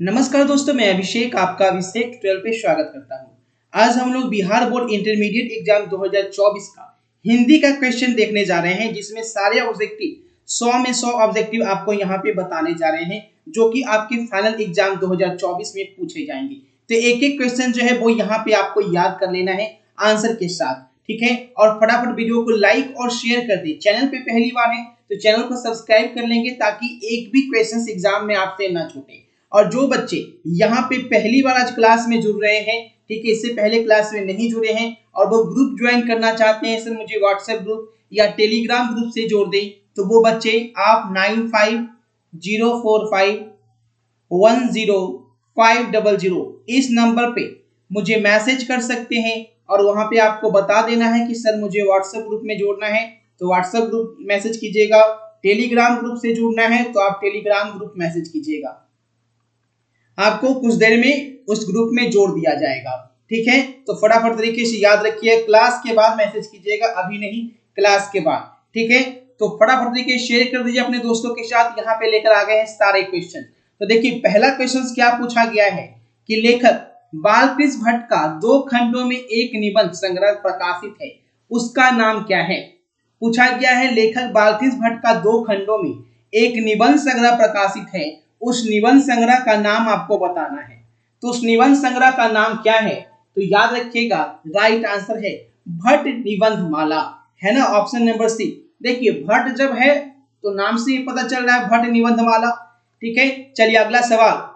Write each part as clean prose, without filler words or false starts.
नमस्कार दोस्तों, मैं अभिषेक आपका अभिषेक 12 पे स्वागत करता हूं। आज हम लोग बिहार बोर्ड इंटरमीडिएट एग्जाम 2024 का हिंदी का क्वेश्चन देखने जा रहे हैं, जिसमें सारे ऑब्जेक्टिव 100 में 100 ऑब्जेक्टिव आपको यहां पे बताने जा रहे हैं, जो कि आपके फाइनल एग्जाम 2024 में पूछे जाएंगे। तो एक एक क्वेश्चन जो है वो यहाँ पे आपको याद कर लेना है आंसर के साथ, ठीक है। और फटाफट वीडियो को लाइक और शेयर कर दे। चैनल पे पहली बार है तो चैनल को सब्सक्राइब कर लेंगे, ताकि एक भी क्वेश्चन एग्जाम में आपसे ना छूटे। और जो बच्चे यहाँ पे पहली बार आज क्लास में जुड़ रहे हैं, ठीक है, इससे पहले क्लास में नहीं जुड़े हैं और वो ग्रुप ज्वाइन करना चाहते हैं, सर मुझे व्हाट्सएप ग्रुप या टेलीग्राम ग्रुप से जोड़ दें, तो वो बच्चे आप 9504510500 इस नंबर पे मुझे मैसेज कर सकते हैं। और वहां पे आपको बता देना है कि सर मुझे व्हाट्सएप ग्रुप में जोड़ना है, तो व्हाट्सएप ग्रुप मैसेज कीजिएगा। टेलीग्राम ग्रुप से जुड़ना है तो आप टेलीग्राम ग्रुप मैसेज कीजिएगा, आपको कुछ देर में उस ग्रुप में जोड़ दिया जाएगा, ठीक है। तो फटाफट तरीके से याद रखिए, क्लास के बाद मैसेज कीजिएगा, अभी नहीं, क्लास के बाद, ठीक है। तो फटाफट तरीके शेयर कर दीजिए अपने दोस्तों के साथ। यहाँ पे लेकर आ गए हैं सारे क्वेश्चन। तो देखिए पहला क्वेश्चन क्या पूछा गया है कि लेखक बालकृष्ण भट्ट का 2 खंडों में एक निबंध संग्रह प्रकाशित है, उसका नाम क्या है। पूछा गया है लेखक बालकृष्ण भट्ट का 2 खंडों में एक निबंध संग्रह प्रकाशित है, उस निबंध संग्रह का नाम आपको बताना है। तो उस निबंध संग्रह का नाम क्या है, तो याद रखिएगा राइट आंसर है भट्ट निबंध माला, है ना, ऑप्शन नंबर सी। देखिए भट्ट जब है तो नाम से ही पता चल रहा है भट्ट निबंध माला, ठीक है। चलिए अगला सवाल,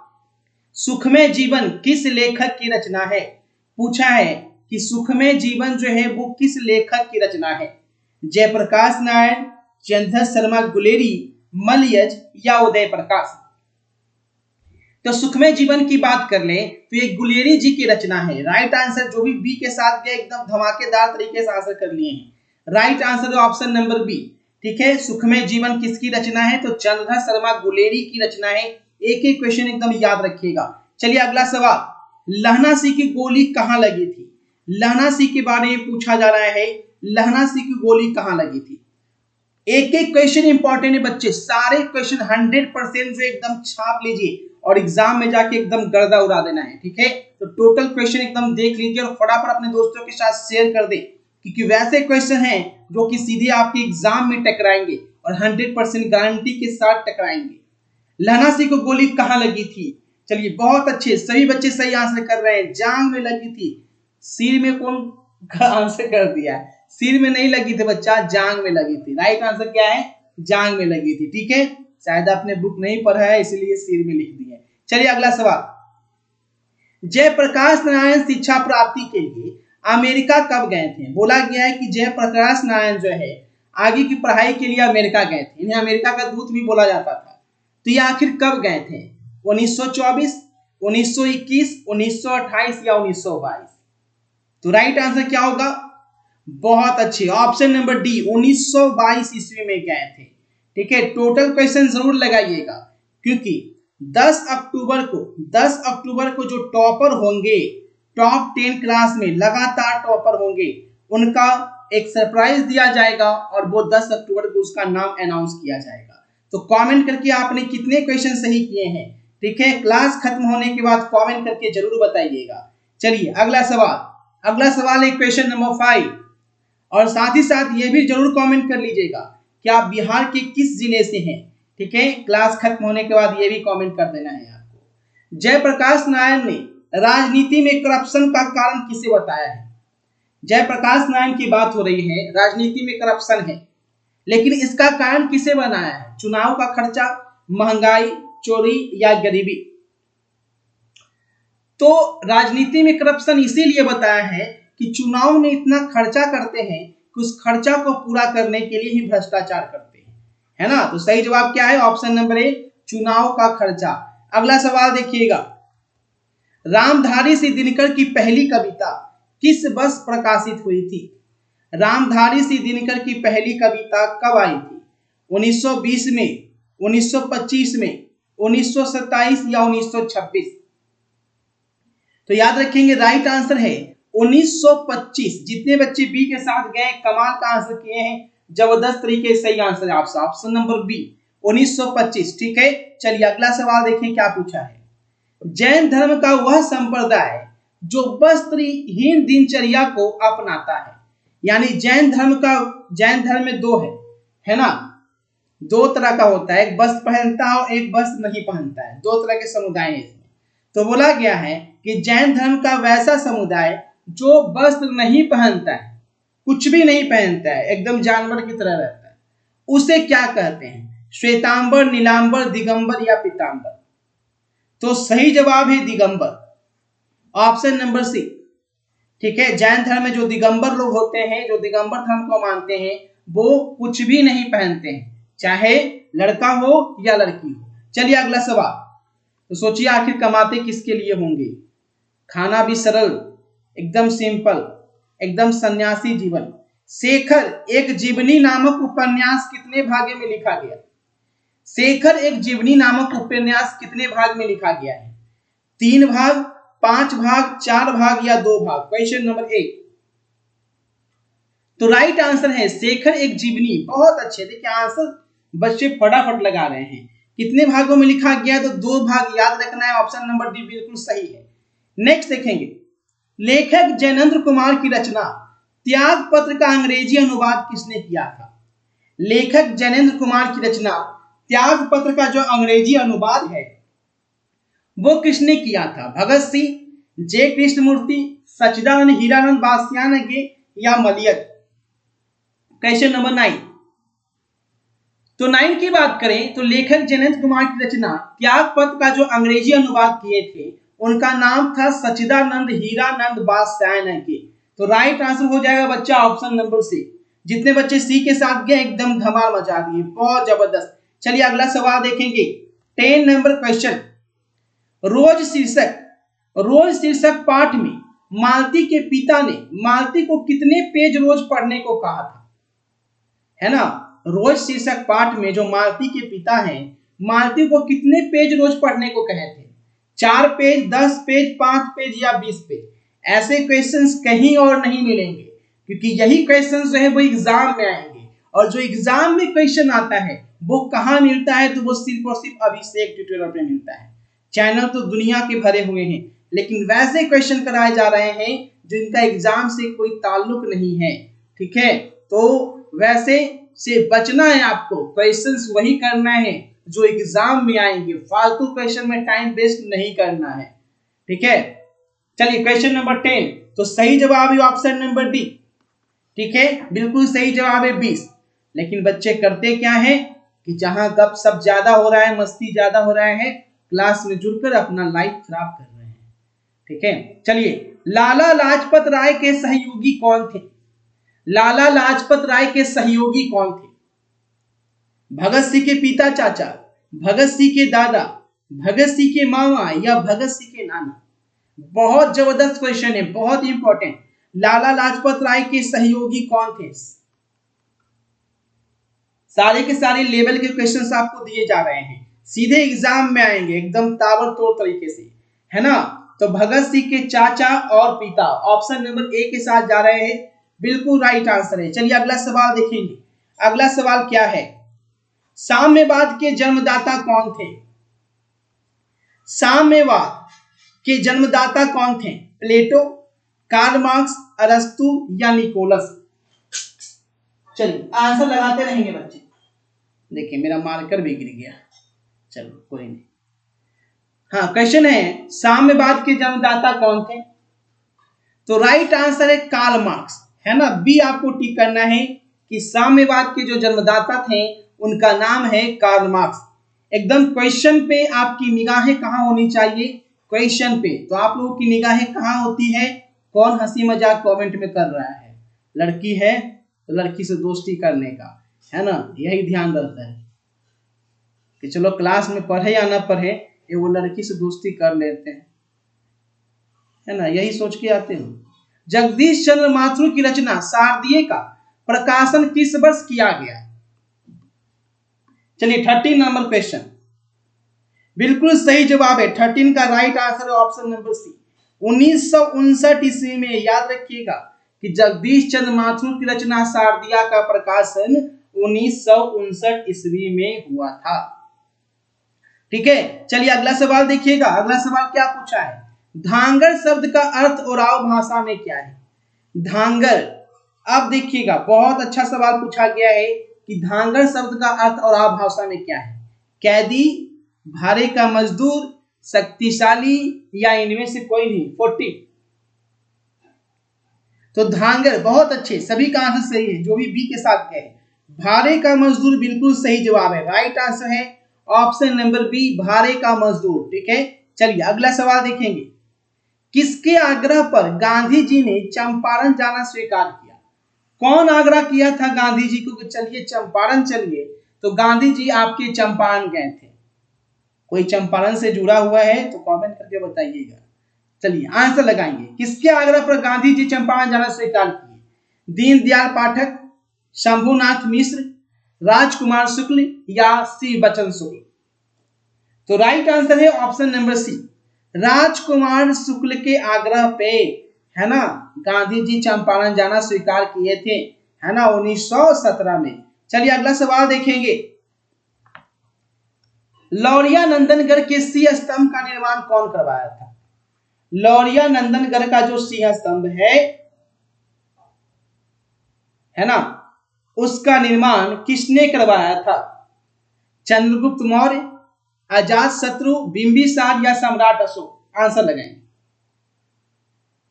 सुखमय जीवन किस लेखक की रचना है। पूछा है कि सुखमय जीवन जो है वो किस लेखक की रचना है, जयप्रकाश नारायण, चंद्र शर्मा गुलेरी, मलयज या उदय प्रकाश। तो सुखमय जीवन की बात कर ले तो ये गुलेरी जी की रचना है। राइट आंसर, जो भी बी के साथ गए एकदम धमाकेदार तरीके से आंसर कर लिए हैं। Right answer option number B, ठीक है। सुखमय जीवन किसकी रचना है, तो चंद्र शर्मा गुलेरी की रचना है। एक एक क्वेश्चन एकदम याद रखिएगा। चलिए अगला सवाल, लहना सिंह की गोली कहां लगी थी। लहना सिंह के बारे में पूछा जा रहा है, लहना सिंह की गोली कहां लगी थी। एक एक क्वेश्चन इंपॉर्टेंट है बच्चे, सारे क्वेश्चन 100% जो एकदम छाप लीजिए और एग्जाम में जाके एकदम गर्दा उड़ा देना है, ठीक है। तो टोटल क्वेश्चन एकदम देख लीजिए और फटाफट अपने दोस्तों के साथ शेयर कर दे, क्योंकि वैसे क्वेश्चन हैं जो कि सीधे आपके एग्जाम में टकराएंगे और 100% गारंटी के साथ टकराएंगे। लहना सिंह को गोली कहां लगी थी। चलिए बहुत अच्छे, सभी बच्चे सही आंसर कर रहे हैं, जांग में लगी थी। सिर में कौन आंसर कर दिया है, सिर में नहीं लगी थी बच्चा, जांग में लगी थी। राइट आंसर क्या है, जांग में लगी थी, ठीक है। शायद आपने बुक नहीं पढ़ा है इसलिए सिर में लिख दिया है। चलिए अगला सवाल, जयप्रकाश नारायण शिक्षा प्राप्ति के लिए अमेरिका कब गए थे। बोला गया है कि जयप्रकाश नारायण जो है आगे की पढ़ाई के लिए अमेरिका गए थे, इन्हें अमेरिका का दूत भी बोला जाता था। तो ये आखिर कब गए थे, 1924, 1921, 1928 या 1922। तो राइट आंसर क्या होगा, बहुत अच्छी, ऑप्शन नंबर डी 1922 ईस्वी में गए थे, ठीक है। टोटल क्वेश्चन जरूर लगाइएगा, क्योंकि 10 अक्टूबर को जो टॉपर होंगे, टॉप 10 क्लास में लगातार टॉपर होंगे, उनका एक सरप्राइज दिया जाएगा और वो 10 अक्टूबर को उसका नाम अनाउंस किया जाएगा। तो कमेंट करके आपने कितने क्वेश्चन सही किए हैं, ठीक है, क्लास खत्म होने के बाद कमेंट करके जरूर बताइएगा। चलिए अगला सवाल है क्वेश्चन नंबर 5, और साथ ही साथ ये भी जरूर कमेंट कर लीजिएगा कि आप बिहार के किस जिले से हैं, ठीक है। क्लास खत्म होने के बाद ये भी कमेंट कर देना है आपको। जयप्रकाश नारायण ने राजनीति में करप्शन का कारण किसे बताया है। जयप्रकाश नारायण की बात हो रही है, राजनीति में करप्शन है, लेकिन इसका कारण किसे बनाया है, चुनाव का खर्चा, महंगाई, चोरी या गरीबी। तो राजनीति में करप्शन इसीलिए बताया है कि चुनाव में इतना खर्चा करते हैं कि उस खर्चा को पूरा करने के लिए ही भ्रष्टाचार करते हैं, है ना। तो सही जवाब क्या है, ऑप्शन नंबर ए, चुनाव का खर्चा। अगला सवाल देखिएगा, रामधारी सिंह दिनकर की पहली कविता किस वर्ष प्रकाशित हुई थी। रामधारी सिंह दिनकर की पहली कविता कब आई थी, 1920 में, 1925 में, 1927 या 1926। तो याद रखेंगे राइट आंसर है 1925। जितने बच्चे बी के साथ गए कमाल का आंसर किए हैं, जबरदस्त तरीके से सही आंसर है आपका, ऑप्शन नंबर बी 1925, ठीक है। चलिए अगला सवाल देखें क्या पूछा है, जैन धर्म का वह संप्रदाय जो वस्त्रहीन दिनचर्या को अपनाता है। यानी जैन धर्म में दो है ना, दो तरह का होता है, एक वस्त्र पहनता है और एक वस्त्र नहीं पहनता है, दो तरह के समुदाय हैं इसमें। तो बोला गया है कि जैन धर्म का वैसा समुदाय जो वस्त्र नहीं पहनता है, कुछ भी नहीं पहनता है, एकदम जानवर की तरह रहता है, उसे क्या कहते हैं? श्वेतांबर, नीलांबर, दिगंबर या पीतांबर? तो सही जवाब है दिगंबर, ऑप्शन नंबर सी। ठीक है, जैन धर्म में जो दिगंबर लोग होते हैं, जो दिगंबर धर्म को मानते हैं, वो कुछ भी नहीं पहनते हैं, चाहे लड़का हो या लड़की हो। चलिए अगला सवाल। तो सोचिए आखिर कमाते किसके लिए होंगे? खाना भी सरल, एकदम सिंपल, एकदम सन्यासी जीवन। शेखर एक जीवनी नामक उपन्यास कितने भाग में लिखा गया? शेखर एक जीवनी नामक उपन्यास कितने भाग में लिखा गया है? 3 भाग, 5 भाग, 4 भाग या 2 भाग? Question number 1। तो राइट आंसर है शेखर एक जीवनी। बहुत अच्छे, देखिए आंसर बच्चे फटाफट लगा रहे हैं। कितने भागों में लिखा गया? तो 2 भाग याद रखना है, ऑप्शन नंबर डी बिल्कुल सही है। नेक्स्ट देखेंगे, लेखक जैनेंद्र कुमार की रचना त्याग पत्र का अंग्रेजी अनुवाद किसने किया था? लेखक जैनेंद्र कुमार की रचना त्याग पत्र का जो अंग्रेजी अनुवाद है वो किसने किया था? भगत सिंह, जे कृष्णमूर्ति, सच्चिदानंद हीरानंद बासियानगे या मलियट? Question number 9। तो 9 की बात करें तो लेखक जैनेंद्र कुमार की रचना त्याग पत्र का जो अंग्रेजी अनुवाद किए थे उनका नाम था सच्चिदानंद हीरानंद बासियानगे। तो राइट आंसर हो जाएगा बच्चा ऑप्शन नंबर सी। जितने बच्चे सी के साथ गए एकदम धमाल मचा दिए, बहुत जबरदस्त। चलिए अगला सवाल देखेंगे, 10 नंबर क्वेश्चन। रोज शीर्षक पाठ में मालती के पिता ने मालती को कितने पेज रोज पढ़ने को कहा था? है ना, रोज शीर्षक पाठ में जो मालती के पिता हैं, मालती को कितने पेज रोज पढ़ने को कहे थे? 4 पेज, 10 पेज, 5 पेज या 20 पेज? ऐसे क्वेश्चंस कहीं और नहीं मिलेंगे, क्योंकि यही क्वेश्चंस जो है वो एग्जाम में आएंगे। और जो एग्जाम में क्वेश्चन आता है वो कहाँ मिलता है? तो वो सिर्फ और सिर्फ अभिषेक ट्यूटोरियल पे मिलता है। चैनल तो दुनिया के भरे हुए हैं, लेकिन वैसे क्वेश्चन कराए जा रहे हैं जिनका एग्जाम से कोई ताल्लुक नहीं है। ठीक है, तो वैसे से बचना है आपको, क्वेश्चंस वही करना है जो एग्जाम में आएंगे, फालतू क्वेश्चन में टाइम वेस्ट नहीं करना है। ठीक है, चलिए क्वेश्चन नंबर 10। तो सही जवाब है ऑप्शन नंबर डी। ठीक है, बिल्कुल सही जवाब है 20। लेकिन बच्चे करते क्या है कि जहां गपशप ज्यादा हो रहा है, मस्ती ज्यादा हो रहा है, क्लास में जुड़कर अपना लाइफ खराब कर रहे हैं। ठीक है, चलिए लाला लाजपत राय के सहयोगी कौन थे? लाला लाजपत राय के सहयोगी कौन थे? भगत सिंह के पिता चाचा, भगत सिंह के दादा, भगत सिंह के मामा या भगत सिंह के नाना? बहुत जबरदस्त क्वेश्चन है, बहुत इंपॉर्टेंट। लाला लाजपत राय के सहयोगी कौन थे? सारे के सारे लेवल के क्वेश्चंस आपको दिए जा रहे हैं, सीधे एग्जाम में आएंगे एकदम ताबड़तोड़ तरीके से, है ना। तो भगत सिंह के चाचा और पिता, ऑप्शन नंबर ए के साथ जा रहे हैं, बिल्कुल राइट आंसर है। चलिए अगला सवाल देखेंगे। अगला सवाल क्या है? साम्यवाद के जन्मदाता कौन थे? साम्यवाद के जन्मदाता कौन थे? प्लेटो, कार्ल मार्क्स, अरस्तु या निकोलस? चलिए आंसर लगाते रहेंगे बच्चे। देखिए मेरा मार्कर भी गिर गया, चलो कोई नहीं। हाँ, क्वेश्चन है साम्यवाद के जन्मदाता कौन थे? तो राइट आंसर है कार्ल मार्क्स, है ना। बी आपको टिक करना है कि साम्यवाद के जो जन्मदाता थे उनका नाम है कार्ल मार्क्स। एकदम क्वेश्चन पे आपकी निगाहें कहाँ होनी चाहिए? क्वेश्चन पे। तो आप लोगों की निगाहें कहाँ होती है? कौन हंसी मजाक कमेंट में कर रहा है? लड़की है तो लड़की से दोस्ती करने का, है ना, यही ध्यान रहता है कि चलो क्लास में पढ़े या ना पढ़े, ये वो लड़की से दोस्ती कर लेते हैं, है ना, यही सोच के आते हो। जगदीश चंद्र माथुर की रचना शारदीय का प्रकाशन किस वर्ष किया गया? चलिए 13 नंबर क्वेश्चन, बिल्कुल सही जवाब है 13 का राइट आंसर है ऑप्शन नंबर सी। 1959 ईस्वी में, याद रखिएगा कि जगदीश चंद्र माथुर की रचना शारदिया का प्रकाशन 1959 ईस्वी में हुआ था। ठीक है, चलिए अगला सवाल देखिएगा। अगला सवाल क्या पूछा है, धांगर शब्द का अर्थ ओराव भाषा में क्या है। धांगर, अब देखिएगा बहुत अच्छा सवाल पूछा गया है कि धांगर शब्द का अर्थ ओराव भाषा में क्या है। कैदी, भारे का मजदूर, शक्तिशाली या इनमें से कोई नहीं। 40। तो धांगर, बहुत अच्छे, सभी का आंसर सही है जो भी बी के साथ गए। भारे का मजदूर बिल्कुल सही जवाब है, राइट आंसर है ऑप्शन नंबर बी, भारे का मजदूर। ठीक है, चलिए अगला सवाल देखेंगे। किसके आग्रह पर गांधी जी ने चंपारण जाना स्वीकार किया। कौन आग्रह किया था गांधी जी को कि चलिए चंपारण चलिए, तो गांधी जी आपके चंपारण गए थे। कोई चंपारण से जुड़ा हुआ है तो कमेंट करके बताइएगा। चलिए आंसर लगाएंगे, किसके आग्रह पर गांधी जी चंपारण जाना स्वीकार किए। दीनदयाल पाठक, शंभुनाथ मिश्र, राजकुमार शुक्ल या सी बचन शुक्ल। तो राइट आंसर है ऑप्शन नंबर सी, राजकुमार शुक्ल के आग्रह पे, है ना, गांधी जी चंपारण जाना स्वीकार किए थे, है ना, 1917 में। चलिए अगला सवाल देखेंगे। लौरिया नंदनगढ़ के सिंह स्तंभ का निर्माण कौन करवाया था। लौरिया नंदनगढ़ का जो सिंह स्तंभ है ना, उसका निर्माण किसने करवाया था। चंद्रगुप्त मौर्य, अजात शत्रु, बिंबिसार या सम्राट अशोक। आंसर लगाएंगे।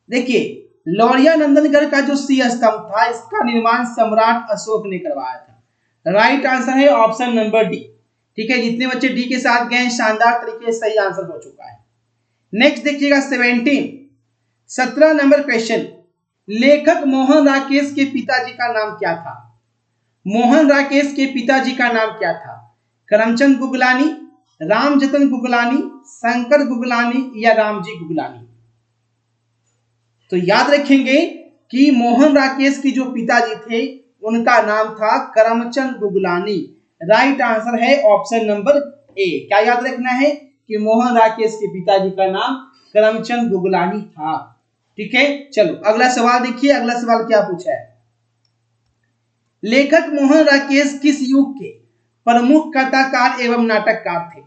देखिए लौरिया नंदनगढ़ का जो सिंह स्तंभ था इसका निर्माण सम्राट अशोक ने करवाया था। राइट आंसर है ऑप्शन नंबर डी। ठीक है, जितने बच्चे डी के साथ गए शानदार तरीके से सही आंसर हो चुका है। नेक्स्ट देखिएगा 17 नंबर क्वेश्चन। लेखक मोहन राकेश के पिताजी का नाम क्या था। मोहन राकेश के पिताजी का नाम क्या था। करमचंद गुगलानी, रामजतन गुगलानी, शंकर गुगलानी या रामजी गुगलानी। तो याद रखेंगे कि मोहन राकेश की जो पिताजी थे उनका नाम था करमचंद गुगलानी। राइट आंसर है ऑप्शन नंबर ए। क्या याद रखना है कि मोहन राकेश के पिताजी का नाम करमचंद गुगलानी था। ठीक है, चलो अगला सवाल देखिए। अगला सवाल क्या पूछा है, लेखक मोहन राकेश किस युग के प्रमुख कथाकार एवं नाटककार थे।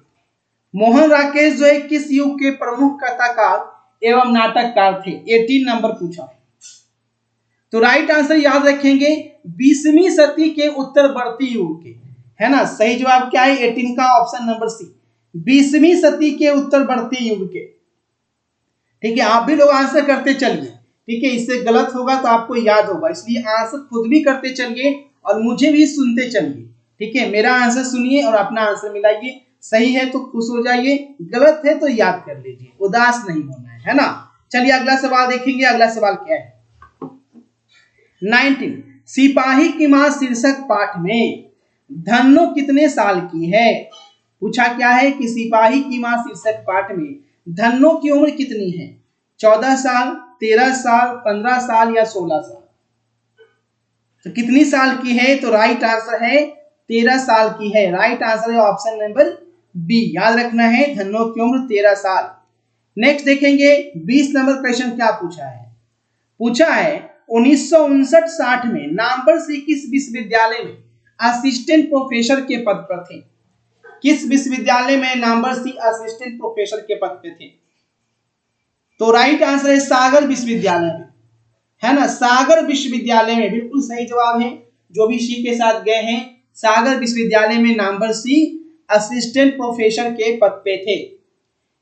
मोहन राकेश जो है किस युग के प्रमुख कथाकार एवं नाटककार थे। 18 नंबर पूछा है। तो राइट आंसर याद रखेंगे 20वीं सदी के उत्तरवर्ती युग के, है ना। सही जवाब क्या है 18 का ऑप्शन नंबर सी, 20वीं सदी के उत्तरवर्ती युग के। ठीक है, आप भी लोग आंसर करते चलिए। ठीक है, इससे गलत होगा तो आपको याद होगा, इसलिए आंसर खुद भी करते चलिए और मुझे भी सुनते चलिए। ठीक है, मेरा आंसर सुनिए और अपना आंसर मिलाइए। सही है तो खुश हो जाइए, गलत है तो याद कर लीजिए, उदास नहीं होना है ना। चलिए अगला सवाल देखेंगे। अगला सवाल क्या है, 19 सिपाही की मां शीर्षक पाठ में धन्नो कितने साल की है। पूछा क्या है कि सिपाही की मां शीर्षक पाठ में धन्नो की उम्र कितनी है। 14 साल, 13 साल, 15 साल या 16 साल। तो कितनी साल की है, तो राइट आंसर है 13 साल की है। राइट आंसर है ऑप्शन नंबर बी। याद रखना है धन्नो की उम्र 13 साल। नेक्स्ट देखेंगे 20 नंबर क्वेश्चन क्या पूछा है। पूछा है 1959-60 में नामवर किस विश्वविद्यालय में असिस्टेंट प्रोफेसर के पद पर थे। किस विश्वविद्यालय में नामवर असिस्टेंट प्रोफेसर के पद पे थे। तो राइट आंसर है सागर विश्वविद्यालय में, है ना, सागर विश्वविद्यालय में बिल्कुल सही जवाब है। जो भी सी के साथ गए हैं सागर विश्वविद्यालय में नामवर असिस्टेंट प्रोफेसर के पद पे थे।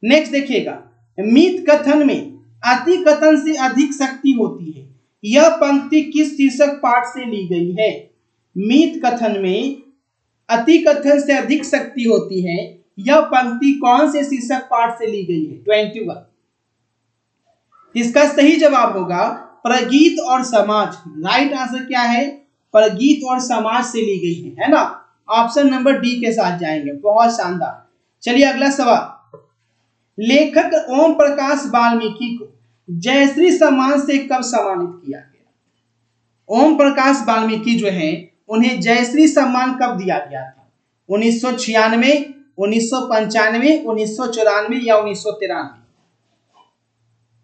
नेक्स्ट देखिएगा, मित कथन में अति कथन से अधिक शक्ति होती है, यह पंक्ति किस शीर्षक पाठ से ली गई है। मित कथन में अति कथन से अधिक शक्ति होती है, यह पंक्ति कौन से शीर्षक पाठ से ली गई है। 21। इसका सही जवाब होगा प्रगीत और समाज। राइट आंसर क्या है, प्रगीत और समाज से ली गई है ना। ऑप्शन नंबर डी के साथ जाएंगे, बहुत शानदार। चलिए अगला सवाल, लेखक ओम प्रकाश वाल्मीकि को जयश्री सम्मान से कब सम्मानित किया गया। ओम प्रकाश वाल्मीकि जो है उन्हें जयश्री सम्मान कब दिया गया था। 1996, 1995, 1994 या 1993।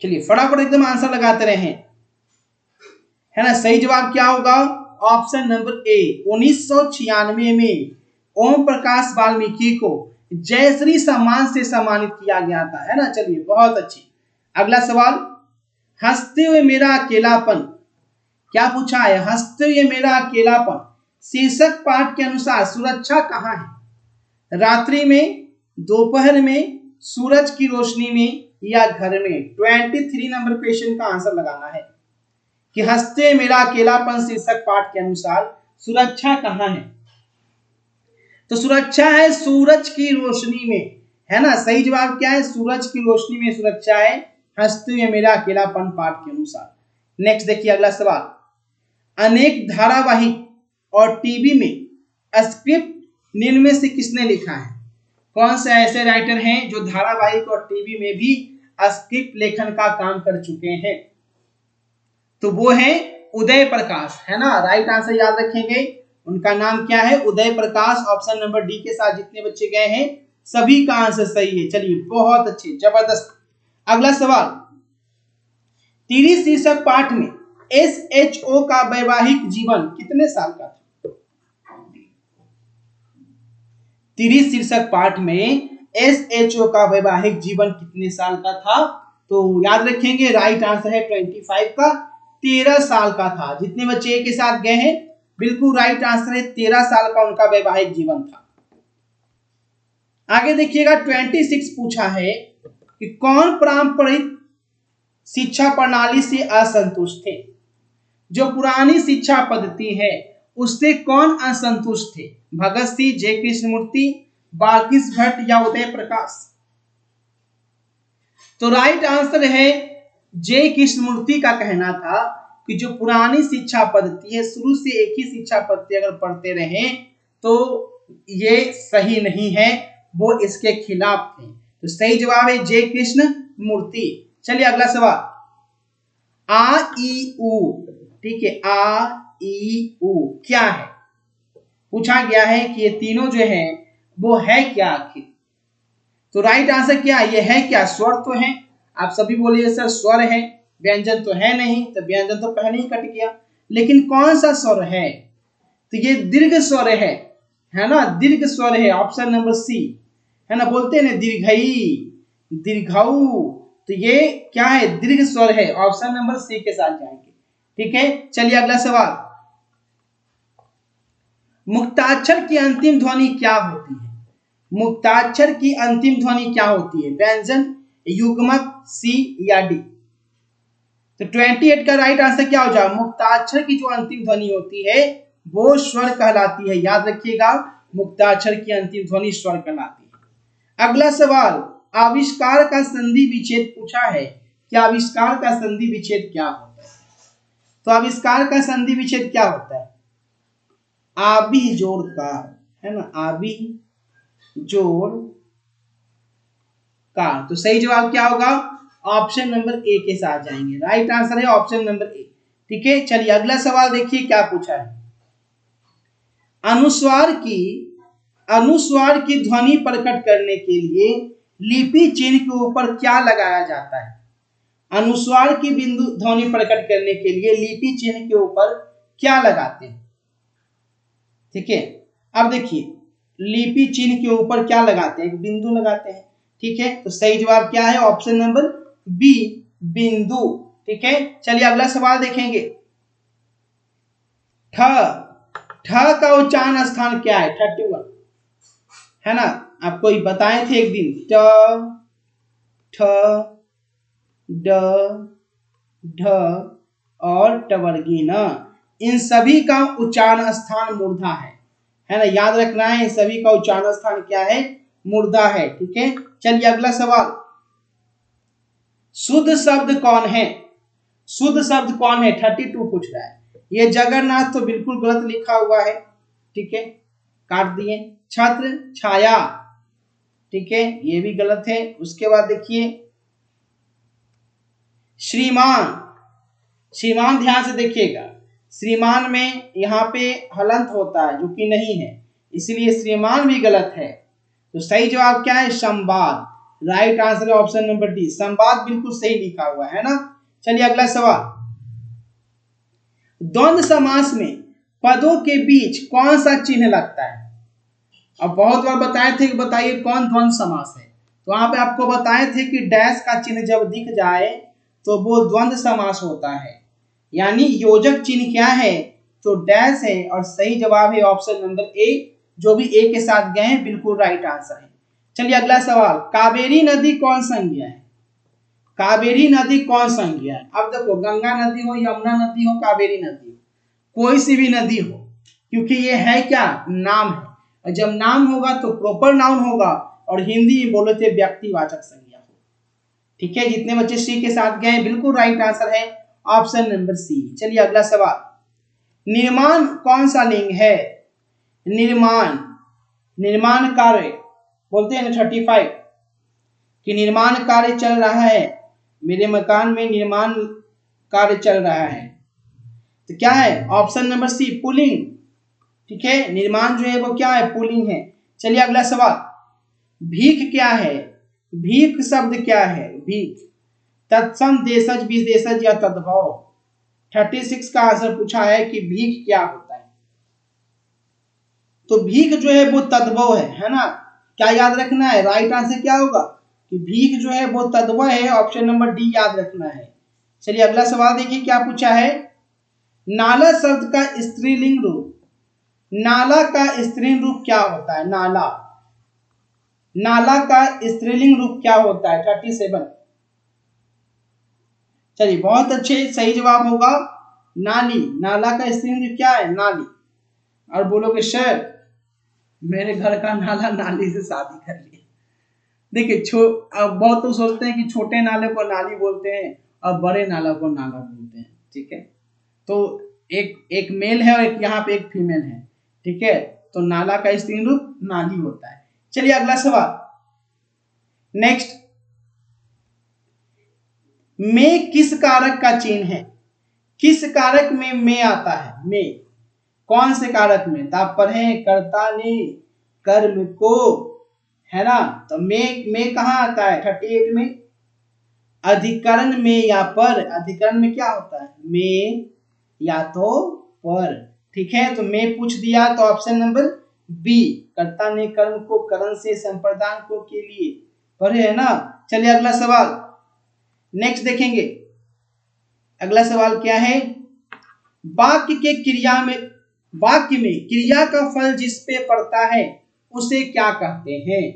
चलिए फटाफट एकदम आंसर लगाते रहे, है ना। सही जवाब क्या होगा, ऑप्शन नंबर ए 1996 में ओम प्रकाश वाल्मीकि को जयश्री सम्मान से सम्मानित किया गया था, है ना। चलिए बहुत अच्छी। अगला सवाल, हंसते हुए मेरा अकेलापन, क्या पूछा है, हंसते हुए मेरा अकेलापन शीर्षक पाठ के अनुसार सुरक्षा कहाँ है? रात्रि में, दोपहर में, सूरज की रोशनी में या घर में? 23 नंबर क्वेश्चन का आंसर लगाना है कि हंसते हुए मेरा अकेलापन शीर्षक पाठ के अनुसार सुरक्षा कहाँ है? तो सुरक्षा है सूरज की रोशनी में, है ना। सही जवाब क्या है, सूरज की रोशनी में सुरक्षा है हंसते हुए मेरा अकेलापन पाठ के अनुसार। नेक्स्ट देखिए अगला सवाल, अनेक धारावाहिक और टीवी में स्क्रिप्ट निम्न में से किसने लिखा है? कौन से ऐसे राइटर हैं जो धारावाहिक और टीवी में भी स्क्रिप्ट लेखन का काम कर चुके हैं? तो वो है उदय प्रकाश, है ना। राइट आंसर याद रखेंगे, उनका नाम क्या है, Uday Prakash. Option number D के साथ जितने बच्चे गए हैं सभी का आंसर सही है। चलिए बहुत अच्छे, जबरदस्त। अगला सवाल, तिरी शीर्षक पाठ में SHO का वैवाहिक जीवन कितने साल का था? तिरी शीर्षक पाठ में SHO का वैवाहिक जीवन कितने साल का था? तो याद रखेंगे राइट आंसर है 25 का, 13 साल का था। जितने बच्चे एक के साथ गए हैं बिल्कुल राइट आंसर है, 13 साल का उनका वैवाहिक जीवन था। आगे देखिएगा 26 पूछा है कि कौन पारंपरिक शिक्षा प्रणाली से असंतुष्ट थे? जो पुरानी शिक्षा पद्धति है उससे कौन असंतुष्ट थे? भगत सिंह, जय कृष्णमूर्ति, बालकृष्ण भट्ट या उदय प्रकाश? तो राइट आंसर है जय कृष्णमूर्ति का कहना था कि जो पुरानी शिक्षा पद्धति है, शुरू से एक ही शिक्षा पद्धति अगर पढ़ते रहे तो ये सही नहीं है, वो इसके खिलाफ थे। तो सही जवाब है जय कृष्णमूर्ति। चलिए अगला सवाल, आ ई उ, ठीक है, आ ई उ क्या है? पूछा गया है कि ये तीनों जो है वो है क्या आखिर? तो राइट आंसर क्या है, ये है क्या? स्वर तो है। आप सभी बोलिए सर स्वर है, व्यंजन तो है नहीं, तो व्यंजन तो पहले ही कट गया। लेकिन कौन सा स्वर है? तो ये दीर्घ स्वर है ना, दीर्घ स्वर है। ऑप्शन नंबर सी, है ना, बोलते हैं ना दीर्घई, दीर्घऊ, तो ये क्या है, दीर्घ स्वर है। ऑप्शन नंबर सी के साथ जाएंगे, ठीक है। चलिए अगला सवाल, मुक्ताक्षर की अंतिम ध्वनि क्या होती है? मुक्ताक्षर की अंतिम ध्वनि क्या होती है? व्यंजन, युग्मक, सी या डी? तो 28 का राइट आंसर क्या हो जाएगा? मुक्ताक्षर की जो अंतिम ध्वनि होती है वो स्वर कहलाती है। याद रखिएगा, मुक्ताक्षर की अंतिम ध्वनि स्वर कहलाती है। अगला सवाल, आविष्कार का संधि विच्छेद पूछा है कि आविष्कार का संधि विच्छेद क्या होता है? तो आविष्कार का संधि विच्छेद क्या होता है? आबी जोड़ कार, है ना, आबी जोड़ कार। तो सही जवाब क्या होगा? ऑप्शन नंबर ए के साथ जाएंगे। राइट आंसर है ऑप्शन नंबर ए, ठीक है। चलिए अगला सवाल देखिए क्या पूछा है, अनुस्वार की ध्वनि प्रकट करने के लिए लिपि चिन्ह के ऊपर क्या लगाया जाता है? अनुस्वार की बिंदु ध्वनि प्रकट करने के लिए लिपि चिन्ह के ऊपर क्या लगाते हैं? ठीक है, अब देखिए लिपि चिन्ह के ऊपर क्या लगाते हैं? एक बिंदु लगाते हैं, ठीक है। तो सही जवाब क्या है? ऑप्शन नंबर बी, बिंदु, ठीक है। चलिए अगला सवाल देखेंगे, ठ का उच्चारण स्थान क्या है? 31, है ना, आपको बताए थे एक दिन, ट, ठ, ड, ढ और टवर्गी न, इन सभी का उच्चारण स्थान मूर्धा है ना, याद रखना है। इन सभी का उच्चारण स्थान क्या है? मूर्धा है, ठीक है। चलिए अगला सवाल, शुद्ध शब्द कौन है? शुद्ध शब्द कौन है? 32 पूछ रहा है। ये जगन्नाथ तो बिल्कुल गलत लिखा हुआ है, ठीक है, काट दिए। छत्र, छाया, ठीक है, ये भी गलत है। उसके बाद देखिए श्रीमान, श्रीमान ध्यान से देखिएगा, श्रीमान में यहाँ पे हलंत होता है जो कि नहीं है, इसलिए श्रीमान भी गलत है। तो सही जवाब क्या है? संवाद। राइट आंसर है ऑप्शन नंबर डी, संवाद बिल्कुल सही लिखा हुआ है ना। चलिए अगला सवाल, द्वंद्व समास में पदों के बीच कौन सा चिन्ह लगता है? अब बहुत बार बताए थे कि बताइए कौन द्वंद्व समास है, तो वहां पे आपको बताए थे कि डैश का चिन्ह जब दिख जाए तो वो द्वंद्व समास होता है, यानी योजक चिन्ह क्या है, तो डैश है, और सही जवाब है ऑप्शन नंबर ए। जो भी ए के साथ गए हैं बिल्कुल राइट आंसर है। चलिए अगला सवाल, कावेरी नदी कौन संज्ञा है? कावेरी नदी कौन संज्ञा है? अब देखो, गंगा नदी हो, यमुना नदी हो, कावेरी नदी हो, कोई सी भी नदी हो, क्योंकि ये है क्या, नाम है, और जब नाम होगा तो प्रॉपर नाउन होगा, और हिंदी में बोले थे व्यक्तिवाचक संज्ञा हो। ठीक है, जितने बच्चे सी के साथ गए बिल्कुल राइट आंसर है ऑप्शन नंबर सी। चलिए अगला सवाल, निर्माण कौन सा लिंग है? निर्माण, निर्माण कार्य बोलते हैं ना 35 कि निर्माण कार्य चल रहा है, मेरे मकान में निर्माण कार्य चल रहा है, तो क्या है ऑप्शन नंबर सी पुल्लिंग। ठीक है, निर्माण जो है वो क्या है, पुल्लिंग है। चलिए अगला सवाल, भीख क्या है? भीख शब्द क्या है? भीख तत्सम देशज विदेशज या तद्भव। 36 का आंसर पूछा है कि भीख क्या होता है, तो भीख जो है वो तद्भव है ना। क्या याद रखना है, राइट आंसर क्या होगा कि भीख जो है वो तद्भव है, ऑप्शन नंबर डी याद रखना है। चलिए अगला सवाल देखिए क्या पूछा है, नाला शब्द का स्त्रीलिंग रूप, नाला का स्त्रीलिंग रूप क्या होता है? नाला, नाला का स्त्रीलिंग रूप क्या होता है? 37। चलिए बहुत अच्छे, सही जवाब होगा नाली। नाला का स्त्रीलिंग क्या है? नाली। और बोलोगे सर मेरे घर का नाला नाली से शादी कर लिया। देखिए अब बहुत तो सोचते हैं कि छोटे नाले को नाली बोलते हैं और बड़े नाला को नाला बोलते हैं। ठीक है, तो एक मेल है और यहाँ पे एक फीमेल है। ठीक है, तो नाला का स्त्रीलिंग रूप नाली होता है। चलिए अगला सवाल, नेक्स्ट, में किस कारक का चिन्ह है? किस कारक में आता है? में कौन से कारक में? तो आप पढ़े कर्ता ने कर्म को, है ना, तो में कहाँ आता है? 38 में। अधिकरण में या पर, अधिकरण में क्या होता है? में या तो पर। ठीक है, तो में पूछ दिया तो ऑप्शन नंबर बी, कर्ता ने कर्म को करण से संप्रदान को के लिए, पढ़े है ना। चलिए अगला सवाल नेक्स्ट देखेंगे। अगला सवाल क्या है, वाक्य के क्रिया में, वाक्य में क्रिया का फल जिस पे पड़ता है उसे क्या कहते हैं?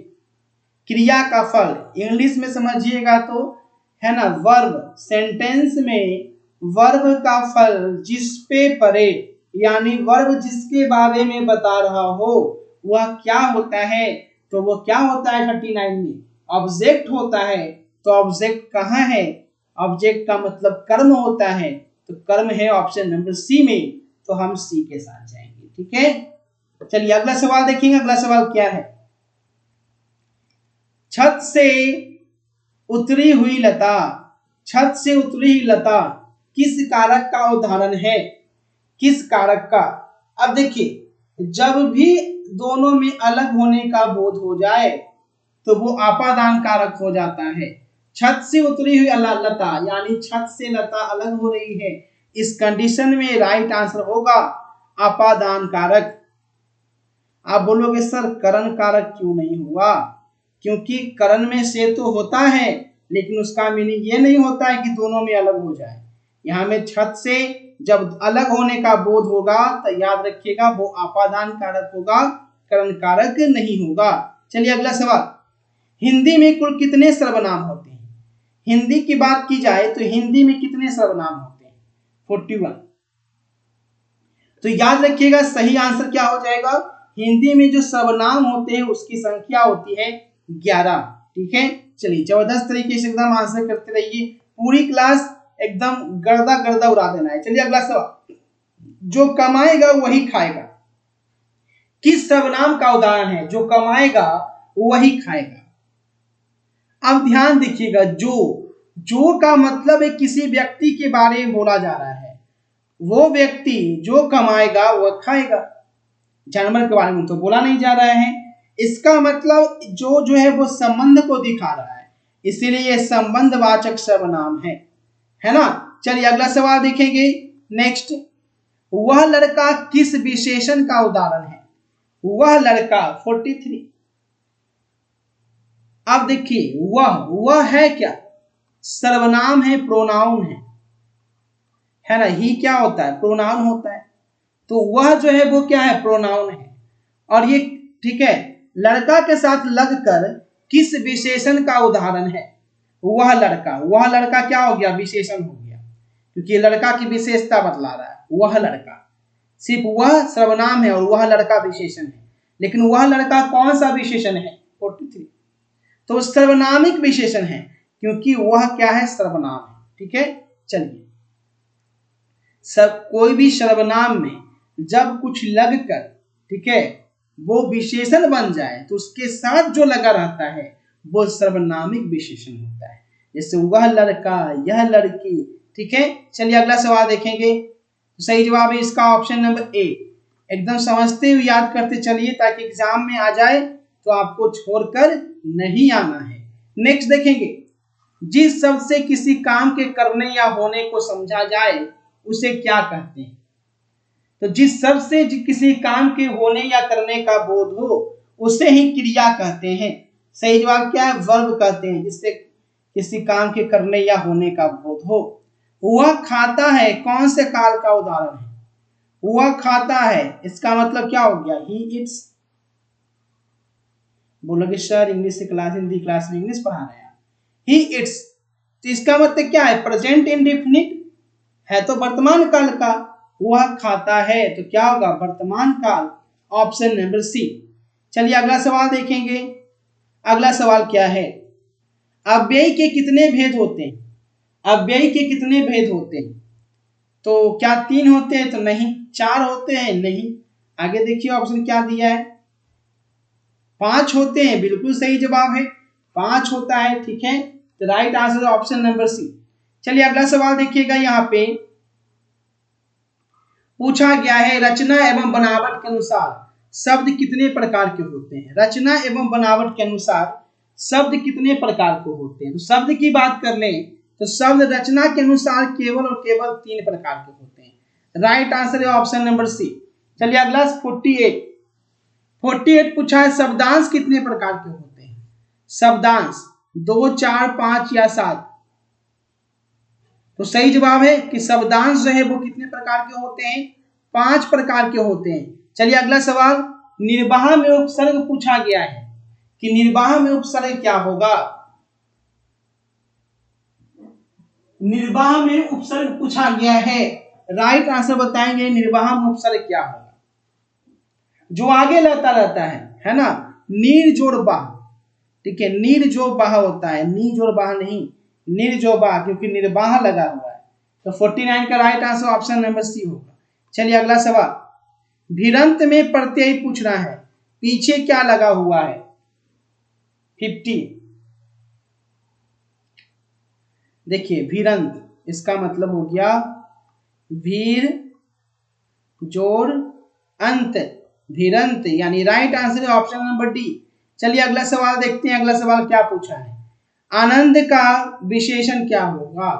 क्रिया का फल इंग्लिश में समझिएगा तो है ना वर्ब। सेंटेंस में वर्ब का फल जिस पे पड़े, यानी वर्ब जिसके बारे में बता रहा हो वह क्या होता है? तो वो क्या होता है 39 में? ऑब्जेक्ट होता है। तो ऑब्जेक्ट कहाँ है? ऑब्जेक्ट का मतलब कर्म होता है, तो कर्म है ऑप्शन नंबर सी में, तो हम सी के साथ जाएंगे। ठीक है, चलिए अगला सवाल देखेंगे। अगला सवाल क्या है, छत से उतरी हुई लता, छत से उतरी हुई लता किस कारक का उदाहरण है? किस कारक का? अब देखिए, जब भी दोनों में अलग होने का बोध हो जाए तो वो आपादान कारक हो जाता है। छत से उतरी हुई लता यानी छत से लता अलग हो रही है, इस कंडीशन में राइट आंसर होगा आपादान कारक। आप बोलोगे सर करण कारक क्यों नहीं हुआ? क्योंकि करण में से तो होता है, लेकिन उसका मीनिंग ये नहीं होता है कि दोनों में अलग हो जाए। यहाँ में छत से जब अलग होने का बोध होगा तो याद रखिएगा वो आपादान कारक होगा, करण कारक नहीं होगा। चलिए अगला सवाल, हिंदी में कुल कितने सर्वनाम होते हैं? हिंदी की बात की जाए तो हिंदी में कितने सर्वनाम होते हैं? 41। तो याद रखिएगा सही आंसर क्या हो जाएगा, हिंदी में जो सर्वनाम होते हैं उसकी संख्या होती है 11। ठीक है, चलिए जबरदस्त तरीके से एकदम आंसर करते रहिए, पूरी क्लास एकदम गर्दा गर्दा उड़ा देना है। चलिए अगला सवाल, जो कमाएगा वही खाएगा किस सर्वनाम का उदाहरण है? जो कमाएगा वही खाएगा। अब ध्यान देखिएगा, जो का मतलब है किसी व्यक्ति के बारे में बोला जा रहा है, वो व्यक्ति जो कमाएगा वह खाएगा। जानवर के बारे में तो बोला नहीं जा रहा है, इसका मतलब जो है वो संबंध को दिखा रहा है, इसीलिए यह संबंधवाचक सर्वनाम है ना। चलिए अगला सवाल देखेंगे। नेक्स्ट, वह लड़का किस विशेषण का उदाहरण है? वह लड़का 43। अब देखिए वह है क्या, सर्वनाम है, प्रोनाउन है ना। ही क्या होता है, प्रोनाउन होता है, तो वह जो है वो क्या है, प्रोनाउन है। और ये ठीक है, लड़का के साथ लगकर किस विशेषण का उदाहरण है, वह लड़का क्या हो गया, विशेषण हो गया, क्योंकि लड़का की विशेषता बतला रहा है। वह लड़का, सिर्फ वह सर्वनाम है और वह लड़का विशेषण है, लेकिन वह लड़का कौन सा विशेषण है, 43, तो सर्वनामिक विशेषण है, क्योंकि वह क्या है, सर्वनाम है। ठीक है, चलिए, सब कोई भी सर्वनाम में जब कुछ लगकर, ठीक है, वो विशेषण बन जाए तो उसके साथ जो लगा रहता है वो सर्वनामिक विशेषण होता है। जैसे वह लड़का, यह लड़की। ठीक है, चलिए अगला सवाल देखेंगे। तो सही जवाब है इसका ऑप्शन नंबर ए। एकदम समझते हुए याद करते चलिए, ताकि एग्जाम में आ जाए तो आपको छोड़कर नहीं आना है। नेक्स्ट देखेंगे, जिस शब्द से किसी काम के करने या होने को समझा जाए उसे क्या कहते हैं। तो जिस शब्द से किसी काम के होने या करने का बोध हो उसे ही क्रिया कहते हैं। सही जवाब क्या है, वर्ब कहते हैं, जिससे किसी काम के करने या होने का बोध हो। वह खाता है कौन से काल का उदाहरण है, वह खाता है, इसका मतलब क्या हो गया, ही इट्स। बोलोगे सर इंग्लिश की क्लास, हिंदी क्लास में इंग्लिश पढ़ा रहे हैं, ही इट्स, तो इसका मतलब क्या है, प्रेजेंट इंडेफिनिट है, तो वर्तमान काल का। वह खाता है तो क्या होगा, वर्तमान काल, ऑप्शन नंबर सी। चलिए अगला सवाल देखेंगे। अगला सवाल क्या है, अव्यय के कितने भेद होते हैं, अव्यय के कितने भेद होते हैं। तो क्या 3 होते हैं, तो नहीं। 4 होते हैं, नहीं। आगे देखिए ऑप्शन क्या दिया है, 5 होते हैं, बिल्कुल सही जवाब है, 5 होता है। ठीक है, तो right answer option number C. चलिए अगला सवाल देखिएगा, यहाँ पे पूछा गया है, रचना एवं बनावट के अनुसार शब्द कितने प्रकार के होते हैं। रचना एवं बनावट के अनुसार शब्द कितने प्रकार के होते हैं। तो शब्द की बात कर लें तो शब्द रचना के अनुसार केवल और केवल 3 प्रकार के होते हैं। राइट आंसर है ऑप्शन नंबर सी। चलिए अगला 48 पूछा है, शब्दांश कितने प्रकार के होते हैं। शब्दांश 2, 4, 5 या 7। तो सही जवाब है कि शब्दांश जो है वो कितने प्रकार के होते हैं, 5 प्रकार के होते हैं। चलिए अगला सवाल, निर्वाह में उपसर्ग पूछा गया है कि निर्वाह में उपसर्ग क्या होगा। निर्वाह में उपसर्ग पूछा गया है, राइट आंसर बताएंगे, निर्वाह में उपसर्ग क्या होगा, जो आगे रहता है ना, नीर जोड़ बाह। ठीक है, नीर जो बाह होता है, नी जोड़ बाह नहीं, निर्जोबा, क्योंकि निर्वाह लगा हुआ है। तो 49 का right answer option number C होगा। चलिए अगला सवाल, भिरंत में प्रत्यय पूछ रहा है, पीछे क्या लगा हुआ है, 50। देखिए भिरंत, इसका मतलब हो गया वीर जोड़ अंत, भिरंत, यानी राइट आंसर है ऑप्शन नंबर डी। चलिए अगला सवाल देखते हैं, अगला सवाल क्या पूछा है, आनंद का विशेषण क्या होगा।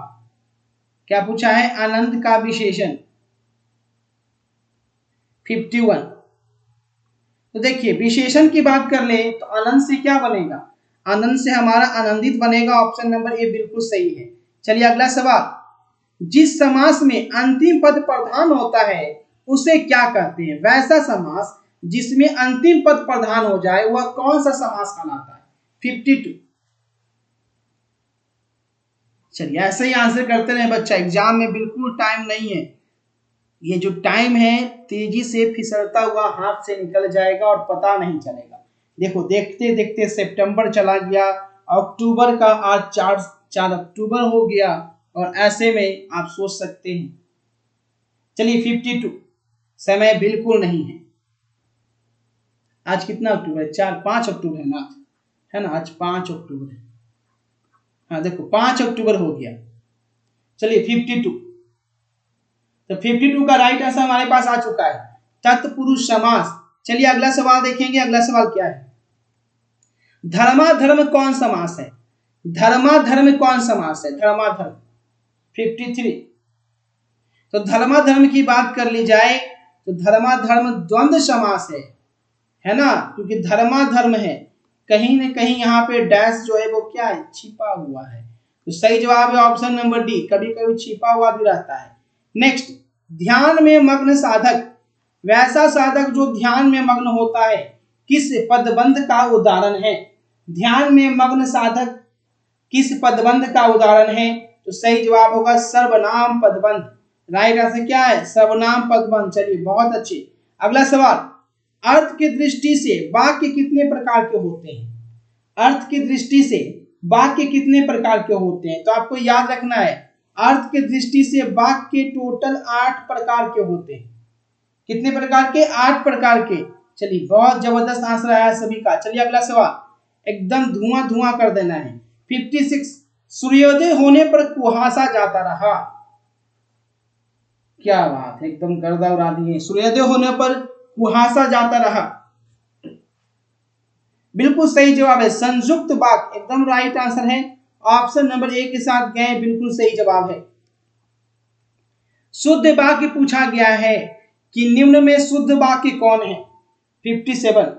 क्या पूछा है, आनंद का विशेषण, 51। तो देखिए विशेषण की बात कर ले तो आनंद से क्या बनेगा, आनंद से हमारा आनंदित बनेगा, ऑप्शन नंबर ए बिल्कुल सही है। चलिए अगला सवाल, जिस समास में अंतिम पद प्रधान होता है उसे क्या कहते हैं। वैसा समास जिसमें अंतिम पद प्रधान हो जाए वह कौन सा समास कहलाता है, 52। चलिए ऐसे ही आंसर करते रहे बच्चा, एग्जाम में बिल्कुल टाइम नहीं है, ये जो टाइम है तेजी से फिसलता हुआ हाथ से निकल जाएगा और पता नहीं चलेगा। देखो देखते देखते सितंबर चला गया, अक्टूबर का आज 4 अक्टूबर हो गया, और ऐसे में आप सोच सकते हैं। चलिए 52, समय बिल्कुल नहीं है। आज कितना अक्टूबर है, 5 अक्टूबर है ना, है ना, आज 5 अक्टूबर है। हाँ देखो 5 अक्टूबर हो गया। चलिए 52, तो 52 का राइट आंसर हमारे पास आ चुका है, तत्पुरुष समास। चलिए अगला सवाल देखेंगे, अगला सवाल क्या है, धर्माधर्म कौन समास है। धर्माधर्म कौन समास है, धर्माधर्म 53। तो धर्माधर्म की बात कर ली जाए तो धर्माधर्म द्वंद्व समास है, है ना, क्योंकि धर्माधर्म है, कहीं न कहीं यहाँ पे डैश जो है वो क्या है, छिपा हुआ है। तो सही जवाब है ऑप्शन नंबर डी, कभी कभी छिपा हुआ भी रहता है। नेक्स्ट, ध्यान में मग्न साधक, वैसा साधक जो ध्यान में मग्न होता है, किस पदबंध का उदाहरण है? ध्यान में मग्न साधक किस पदबंध का उदाहरण है? तो सही जवाब होगा सर्वनाम पदबंध। राइट आंसर क्या है, सर्वनाम पदबंध। चलिए बहुत अच्छे। अगला सवाल, अर्थ की दृष्टि से वाक्य कितने प्रकार के होते हैं? अर्थ की दृष्टि से वाक्य कितने प्रकार के होते हैं? तो आपको याद रखना है, अर्थ की दृष्टि से वाक्य टोटल 8 प्रकार के होते हैं। कितने प्रकार के? 8 प्रकार के। चलिए बहुत जबरदस्त आंसर आया सभी का। चलिए अगला सवाल, एकदम धुआं धुआं कर देना है। 56, सूर्योदय होने पर कुहासा जाता रहा। क्या बात है, एकदम गर्दा उड़ा दिए। सूर्योदय होने पर कुहासा जाता रहा, बिल्कुल सही जवाब है संयुक्त वाक्य, एकदम राइट आंसर है। ऑप्शन नंबर ए के साथ गए, बिल्कुल सही जवाब है। शुद्ध वाक्य पूछा गया है कि निम्न में शुद्ध वाक्य कौन है? 57,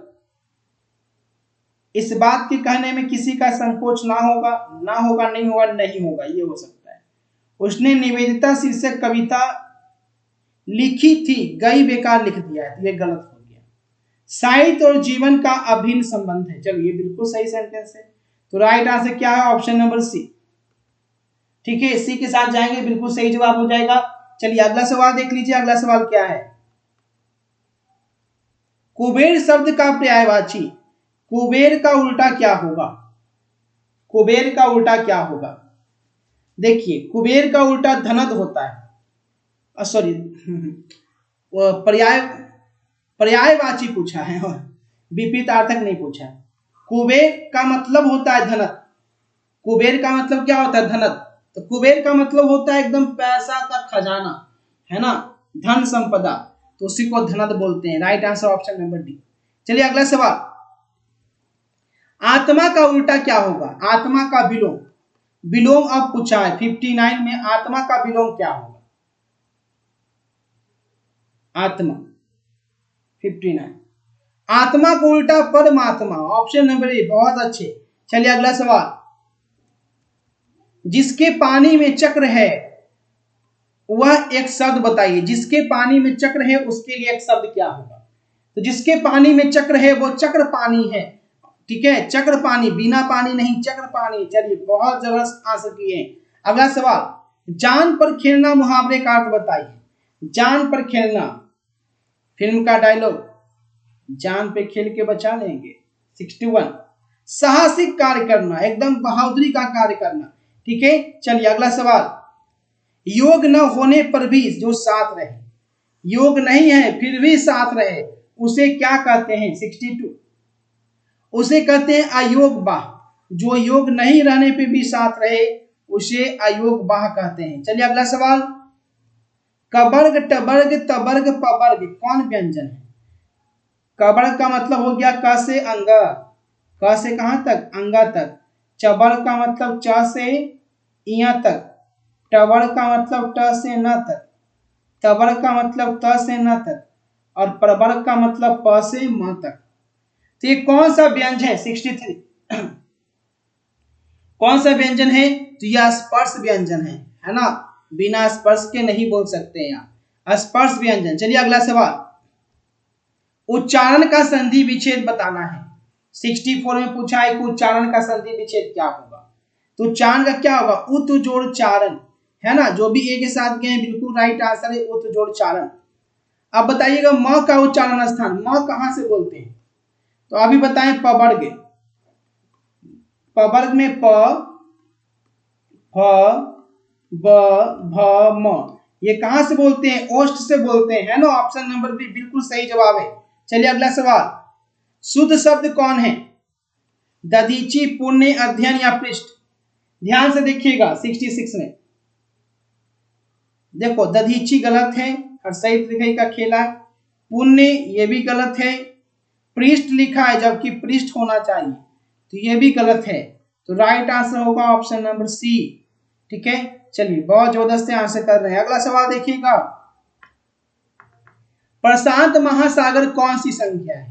इस बात के कहने में किसी का संकोच ना होगा, ना होगा, नहीं होगा, नहीं होगा, ये हो सकता है। उसने निवेदिता शीर्षक कविता लिखी थी, गई बेकार लिख दिया है, तो ये गलत हो गया। साहित्य और जीवन का अभिन्न संबंध है, चलो ये बिल्कुल सही सेंटेंस है। तो राइट आंसर क्या है? Option number C. ठीक है, सी के साथ जाएंगे, बिल्कुल सही जवाब हो जाएगा। चलिए अगला सवाल देख लीजिए। अगला सवाल क्या है? कुबेर शब्द का पर्यायवाची, कुबेर का उल्टा क्या होगा? कुबेर का उल्टा क्या होगा? देखिए, कुबेर का उल्टा धनद होता है। सॉरी, पर्याय पर्यायवाची पूछा है, विपरीतार्थक नहीं पूछा। कुबेर का मतलब होता है धनद। कुबेर का मतलब क्या होता है? धनद। तो कुबेर का मतलब होता है एकदम पैसा का खजाना, है ना, धन संपदा, तो उसी को धनद बोलते हैं। Right answer option number D. चलिए अगला सवाल, आत्मा का उल्टा क्या होगा? आत्मा का विलोम, विलोम अब पूछा है 59 में, आत्मा का विलोम क्या होगा? आत्मा 59, आत्मा को उल्टा परमात्मा, ऑप्शन नंबर ए, बहुत अच्छे। चलिए अगला सवाल, जिसके पानी में चक्र है वह एक शब्द बताइए। जिसके पानी में चक्र है उसके लिए एक शब्द क्या होगा? तो जिसके पानी में चक्र है वो चक्र पानी है। ठीक है, चक्र पानी, बिना पानी नहीं, चक्र पानी। चलिए बहुत जबरदस्त आंसर किए। अगला सवाल, जान पर खेलना मुहावरे का अर्थ बताइए। जान पर खेलना, फिल्म का डायलॉग, जान पे खेल के बचा लेंगे। 61, साहसिक कार्य करना, एकदम बहादुरी का कार्य करना। ठीक है, चलिए अगला सवाल, योग न होने पर भी जो साथ रहे, योग नहीं है फिर भी साथ रहे, उसे क्या कहते हैं? 62, उसे कहते हैं अयोग बाह। जो योग नहीं रहने पे भी साथ रहे उसे अयोग बाह कहते हैं। चलिए अगला सवाल, कबर्ग टबर्ग तबर्ग पबर्ग कौन व्यंजन है? कबर्ग का मतलब हो गया क से अंगा, क से कहां तक? अंगा तक। चबर्ग का मतलब च से इया तक। टबर्ग का मतलब ट से न तक। तबर्ग का मतलब त से न तक। और प्रवर्ग का मतलब प से म तक। तो ये कौन सा व्यंजन है? 63, कौन सा व्यंजन है? तो यह स्पर्श व्यंजन है ना, बिना स्पर्श के नहीं बोल सकते यहाँ, स्पर्श व्यंजन। चलिए अगला सवाल, उच्चारण का संधि विच्छेद बताना है। 64 में पूछा है कि उच्चारण का संधि विच्छेद क्या होगा? तो उच्चारण का क्या होगा? उत जोड़ चारण, है ना, जो भी ए के साथ गए बिल्कुल राइट आंसर है उत जोड़ चारण। अब बताइएगा म का उच्चारण स्थान, म कहां से बोलते हैं? तो अभी बताएं, पवर्ग, पवर्ग में प, फ, ब, भ, म, ये कहां से बोलते हैं? ओष्ठ से बोलते हैं, है ना, ऑप्शन नंबर बी बिल्कुल सही जवाब है। चलिए अगला सवाल, शुद्ध शब्द कौन है? दधीची, पुण्य, अध्ययन या पृष्ठ? ध्यान से देखिएगा 66 में, देखो दधीची गलत है, और सही तरीके का खेला। पुण्य ये भी गलत है। पृष्ठ लिखा है जबकि पृष्ठ होना चाहिए, तो ये भी गलत है। तो राइट आंसर होगा ऑप्शन नंबर सी। ठीक है, चलिए बहुत जबरदस्त आंसर कर रहे हैं। अगला सवाल देखिएगा, प्रशांत महासागर कौन सी संख्या है?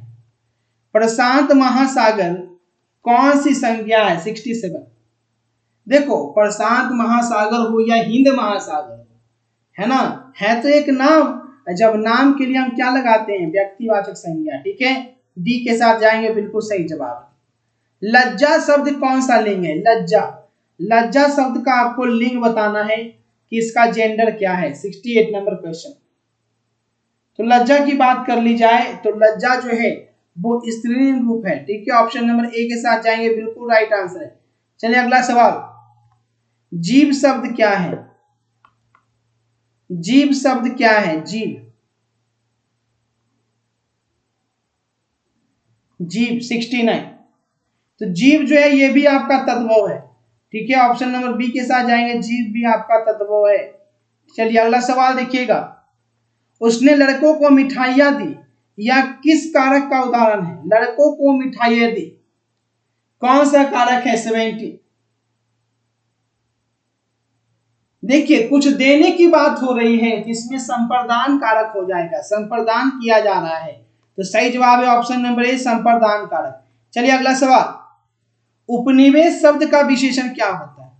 प्रशांत महासागर कौन सी संज्ञा है? 67। देखो प्रशांत महासागर हो या हिंद महासागर, है ना, है तो एक नाम। जब नाम के लिए हम क्या लगाते हैं? व्यक्तिवाचक संज्ञा। ठीक है, डी के साथ जाएंगे, बिल्कुल सही जवाब। लज्जा शब्द कौन सा लिंग है? लज्जा, लज्जा शब्द का आपको लिंग बताना है कि इसका जेंडर क्या है। 68 नंबर क्वेश्चन। तो लज्जा की बात कर ली जाए तो लज्जा जो है वो स्त्रीलिंग रूप है। ठीक है, ऑप्शन नंबर ए के साथ जाएंगे, बिल्कुल राइट आंसर है। चलिए अगला सवाल, जीव शब्द क्या है? जीव शब्द क्या है? जीव, जीव 69। तो जीव जो है ये भी आपका तद्भव है। ठीक है, ऑप्शन नंबर बी के साथ जाएंगे, जीव भी आपका तद्भव है। चलिए अगला सवाल देखिएगा, उसने लड़कों को मिठाइयां दी, यह किस कारक का उदाहरण है? लड़कों को मिठाइयां दी, कौन सा कारक है? 70। देखिए कुछ देने की बात हो रही है, इसमें संप्रदान कारक हो जाएगा, संप्रदान किया जा रहा है। तो सही जवाब है ऑप्शन नंबर ए, संप्रदान कारक। चलिए अगला सवाल, उपनिवेश शब्द का विशेषण क्या होता है?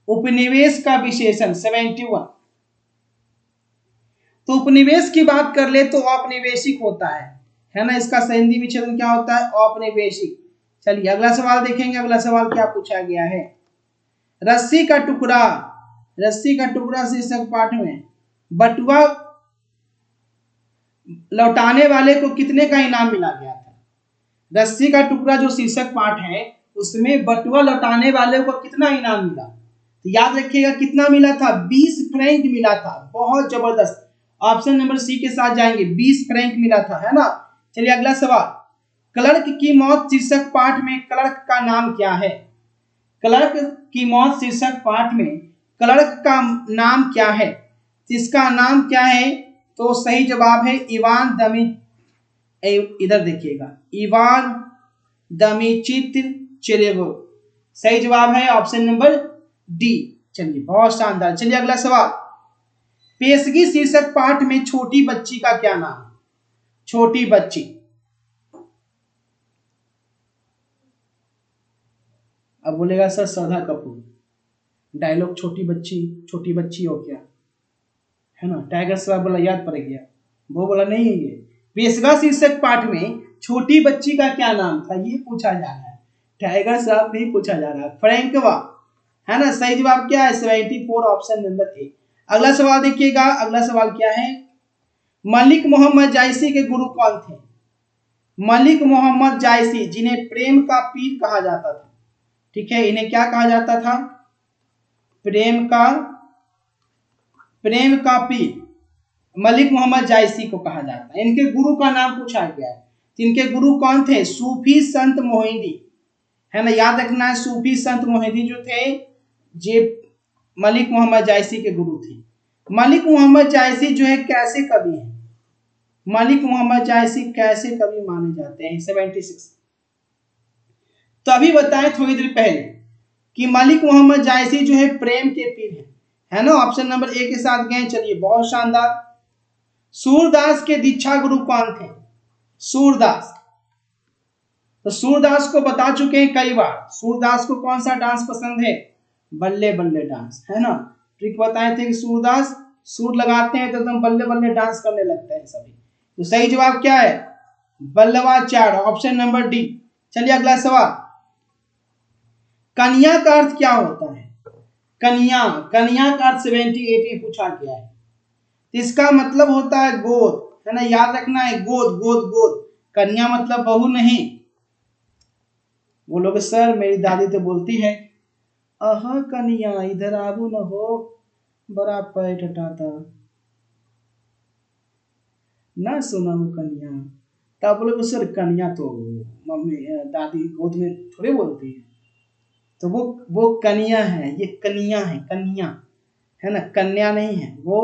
उपनिवेश का विशेषण 71। तो उपनिवेश की बात कर ले तो औपनिवेशिक होता है ना, इसका संधि विच्छेदन क्या होता है? औपनिवेशिक। चलिए अगला सवाल देखेंगे, अगला सवाल क्या पूछा गया है? रस्सी का टुकड़ा, रस्सी का टुकड़ा शीर्षक पाठ में बटुआ लौटाने वाले को कितने का इनाम मिला गया था? रस्सी का टुकड़ा जो शीर्षक पाठ है उसमें बटुआ लौटाने वाले को कितना इनाम मिला? तो याद रखिएगा कितना मिला था? 20 फ्रैंक मिला था। बहुत जबरदस्त, ऑप्शन नंबर सी के साथ जाएंगे, 20 फ्रैंक मिला था, है ना। चलिए अगला सवाल, क्लर्क की मौत शीर्षक पाठ में क्लर्क का नाम क्या है? क्लर्क की मौत शीर्षक पाठ में क्लर्क का नाम क्या है? इसका नाम क्या है? तो सही जवाब है इवान दमी, इधर देखिएगा, इवान दमिचित्रेवो। सही जवाब है ऑप्शन नंबर डी। चलिए बहुत शानदार। चलिए अगला सवाल, पेशगी शीर्षक पाठ में छोटी बच्ची का क्या नाम है? छोटी बच्ची, अब बोलेगा सर श्रद्धा कपूर। डायलॉग छोटी बच्ची हो क्या, है ना। टाइगर श्रॉफ बोला याद पड़ गया, वो बोला नहीं है ये। पेशगा शीर्षक पाठ में छोटी बच्ची का क्या नाम था, ये पूछा जा रहा है। टाइगर श्रॉफ नहीं पूछा जा रहा है, फ्रैंकवा, है ना। सही जवाब क्या है? 74, ऑप्शन नंबर ए। अगला सवाल देखिएगा, अगला सवाल क्या है? मलिक मोहम्मद जायसी के गुरु कौन थे? मलिक मोहम्मद जायसी, जिन्हें प्रेम का पीर कहा जाता था। ठीक है, इन्हें क्या कहा जाता था? प्रेम का पीर, मलिक मोहम्मद जायसी को कहा जाता है। इनके गुरु का नाम पूछा गया है। इनके गुरु कौन थे? सूफी संत मोहिदी, है ना, याद रखना है। सूफी संत मोहिदी जो थे ये मलिक मोहम्मद जायसी के गुरु थे। मलिक मोहम्मद जायसी जो है कैसे कवि हैं? मलिक मोहम्मद जायसी कैसे कवि माने जाते हैं? 76। तो अभी बताएं थोड़ी देर पहले कि मलिक मोहम्मद जायसी जो है प्रेम के पीर है ना। ऑप्शन नंबर ए के साथ गए। चलिए बहुत शानदार। सूरदास के दीक्षा गुरु कौन थे? सूरदास, तो सूरदास को बता चुके हैं कई बार। सूरदास को कौन सा डांस पसंद है? बल्ले बल्ले डांस, है ना। ट्रिक बताए थे कि सूरदास सुर लगाते हैं तो एकदम बल्ले बल्ले डांस करने लगते हैं सभी। तो सही जवाब क्या है? Vallabhacharya, option number D. चलिए अगला सवाल, कन्या का अर्थ क्या होता है? कन्या, कन्या का अर्थ 78 पूछा गया है। इसका मतलब होता है गोद, है ना, याद रखना है। गोद गोद गोद, कन्या मतलब बहू नहीं। बोलोगे सर मेरी दादी तो बोलती है आह कन्या इधर आबू न हो, बड़ा पैर हटाता ना सुनाऊ कन्या। तब बोलोगे सर कन्या तो मम्मी दादी गोद में थोड़े बोलती है। तो वो कन्या है, ये कन्या है, कन्या, है ना, कन्या नहीं है। वो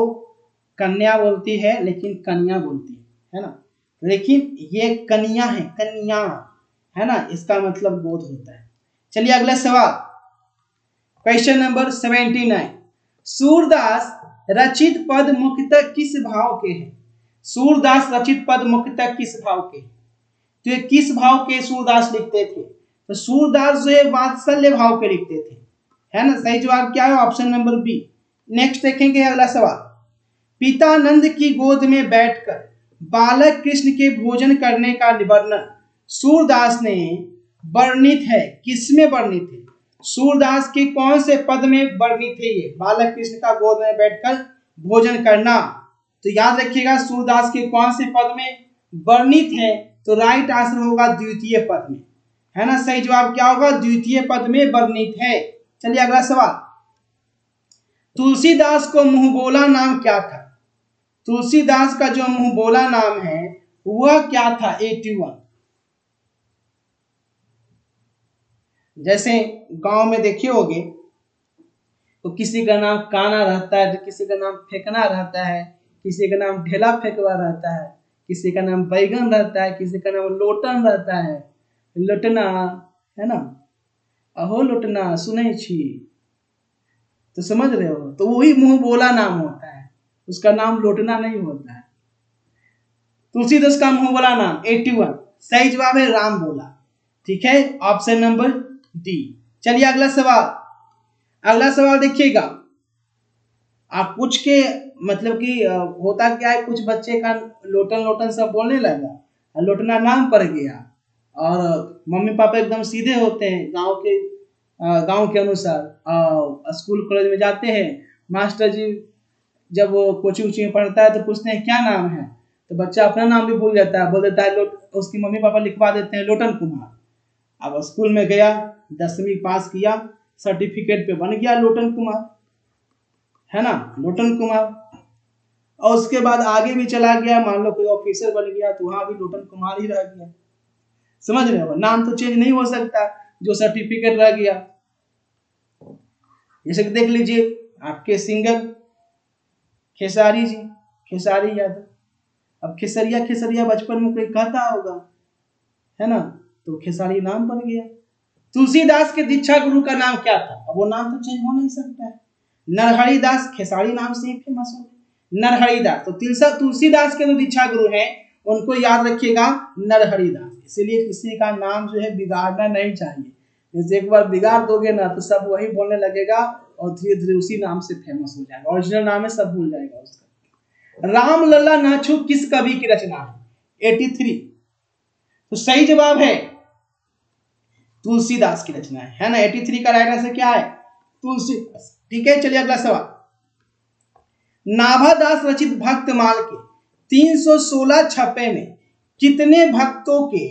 कन्या बोलती है लेकिन कन्या बोलती है ना, लेकिन ये कन्या है, कन्या, है ना, इसका मतलब गोद होता है। चलिए अगला सवाल, क्वेश्चन नंबर 79। सूरदास रचित पद मुख्यतः किस भाव के हैं? सूरदास रचित पद मुख्यतः किस भाव के? तो ये किस भाव के सूरदास लिखते थे? तो सूरदास जो है वात्सल्य भाव के लिखते थे, है ना। सही जवाब क्या है? Option number B. नेक्स्ट देखेंगे अगला सवाल। पिता नंद की गोद में बैठकर बालक कृष्ण के भोजन करने का वर्णन सूरदास ने वर्णित है, किसमें वर्णित है? सूरदास के कौन से पद में वर्णित है ये बालक कृष्ण का गोद में बैठकर भोजन करना? तो याद रखिएगा सूरदास के कौन से पद में वर्णित है, तो राइट आंसर होगा द्वितीय पद में, है ना। सही जवाब क्या होगा? द्वितीय पद में वर्णित है। चलिए अगला सवाल। तुलसीदास को मुंहबोला नाम क्या था? तुलसीदास का जो मुंहबोला नाम है वह क्या था? 81। जैसे गांव में देखे होगे तो किसी का नाम काना रहता है, तो किसी का नाम फेंकना रहता है, किसी का नाम ढेला फेंकवा रहता है, किसी का नाम बैगन रहता है, किसी का नाम लोटन रहता है, लोटना, है ना। अहो लोटना सुने छी, तो समझ रहे हो, तो वही मुंह बोला नाम होता है, उसका नाम लोटना नहीं होता है। तुलसीदास का मुंह बोला नाम 81। सही जवाब है राम बोला। ठीक है, ऑप्शन नंबर डी। चलिए अगला सवाल। अगला सवाल देखिएगा। आप कुछ के मतलब कि होता क्या है, कुछ बच्चे का लोटन लोटन सब बोलने लगा, लोटना नाम पड़ गया, और मम्मी पापा एकदम सीधे होते हैं गांव के अनुसार स्कूल कॉलेज में जाते हैं, मास्टर जी जब वो कोचिंग वोचिंग में पढ़ता है तो पूछते हैं क्या नाम है, तो बच्चा अपना नाम भी भूल जाता है, बोल देता है उसकी मम्मी पापा लिखवा देते हैं लोटन कुमार। अब स्कूल में गया, 10वीं पास किया, सर्टिफिकेट पे बन गया लोटन कुमार, है ना, लोटन कुमार। और उसके बाद आगे भी चला गया, मान लो कोई ऑफिसर बन गया तो वहां भी लोटन कुमार ही रह गया। समझ रहे हो, नाम तो चेंज नहीं हो सकता, जो सर्टिफिकेट रह गया। जैसे कि देख लीजिए आपके सिंगर खेसारी जी, खेसारी यादव। अब खेसरिया बचपन में कोई कहता होगा, है ना, तो खेसारी नाम बन गया। तुलसीदास के दीक्षा गुरु का नाम क्या था? अब वो नाम तो चेंज हो नहीं सकता है। नरहरिदास खेसारी नाम से ही फेमस हो गए, नरहरिदास। तो तुलसीदास के जो दीक्षा गुरु हैं उनको याद रखिएगा नरहरिदास। इसीलिए किसी का नाम जो है बिगाड़ना नहीं चाहिए, जैसे एक बार बिगाड़ दोगे ना तो सब वही बोलने लगेगा और धीरे धीरे उसी नाम से फेमस हो जाएगा, ओरिजिनल नाम है सब भूल जाएगा उसका। राम लल्ला नाछू किस कवि की रचना है? 83। तो सही जवाब है तुलसीदास की रचना है ना। 83 का राइट आंसर क्या है? तुलसीदास। ठीक है, चलिए अगला सवाल। नाभादास रचित भक्तमाल के 316 छपे में कितने भक्तों के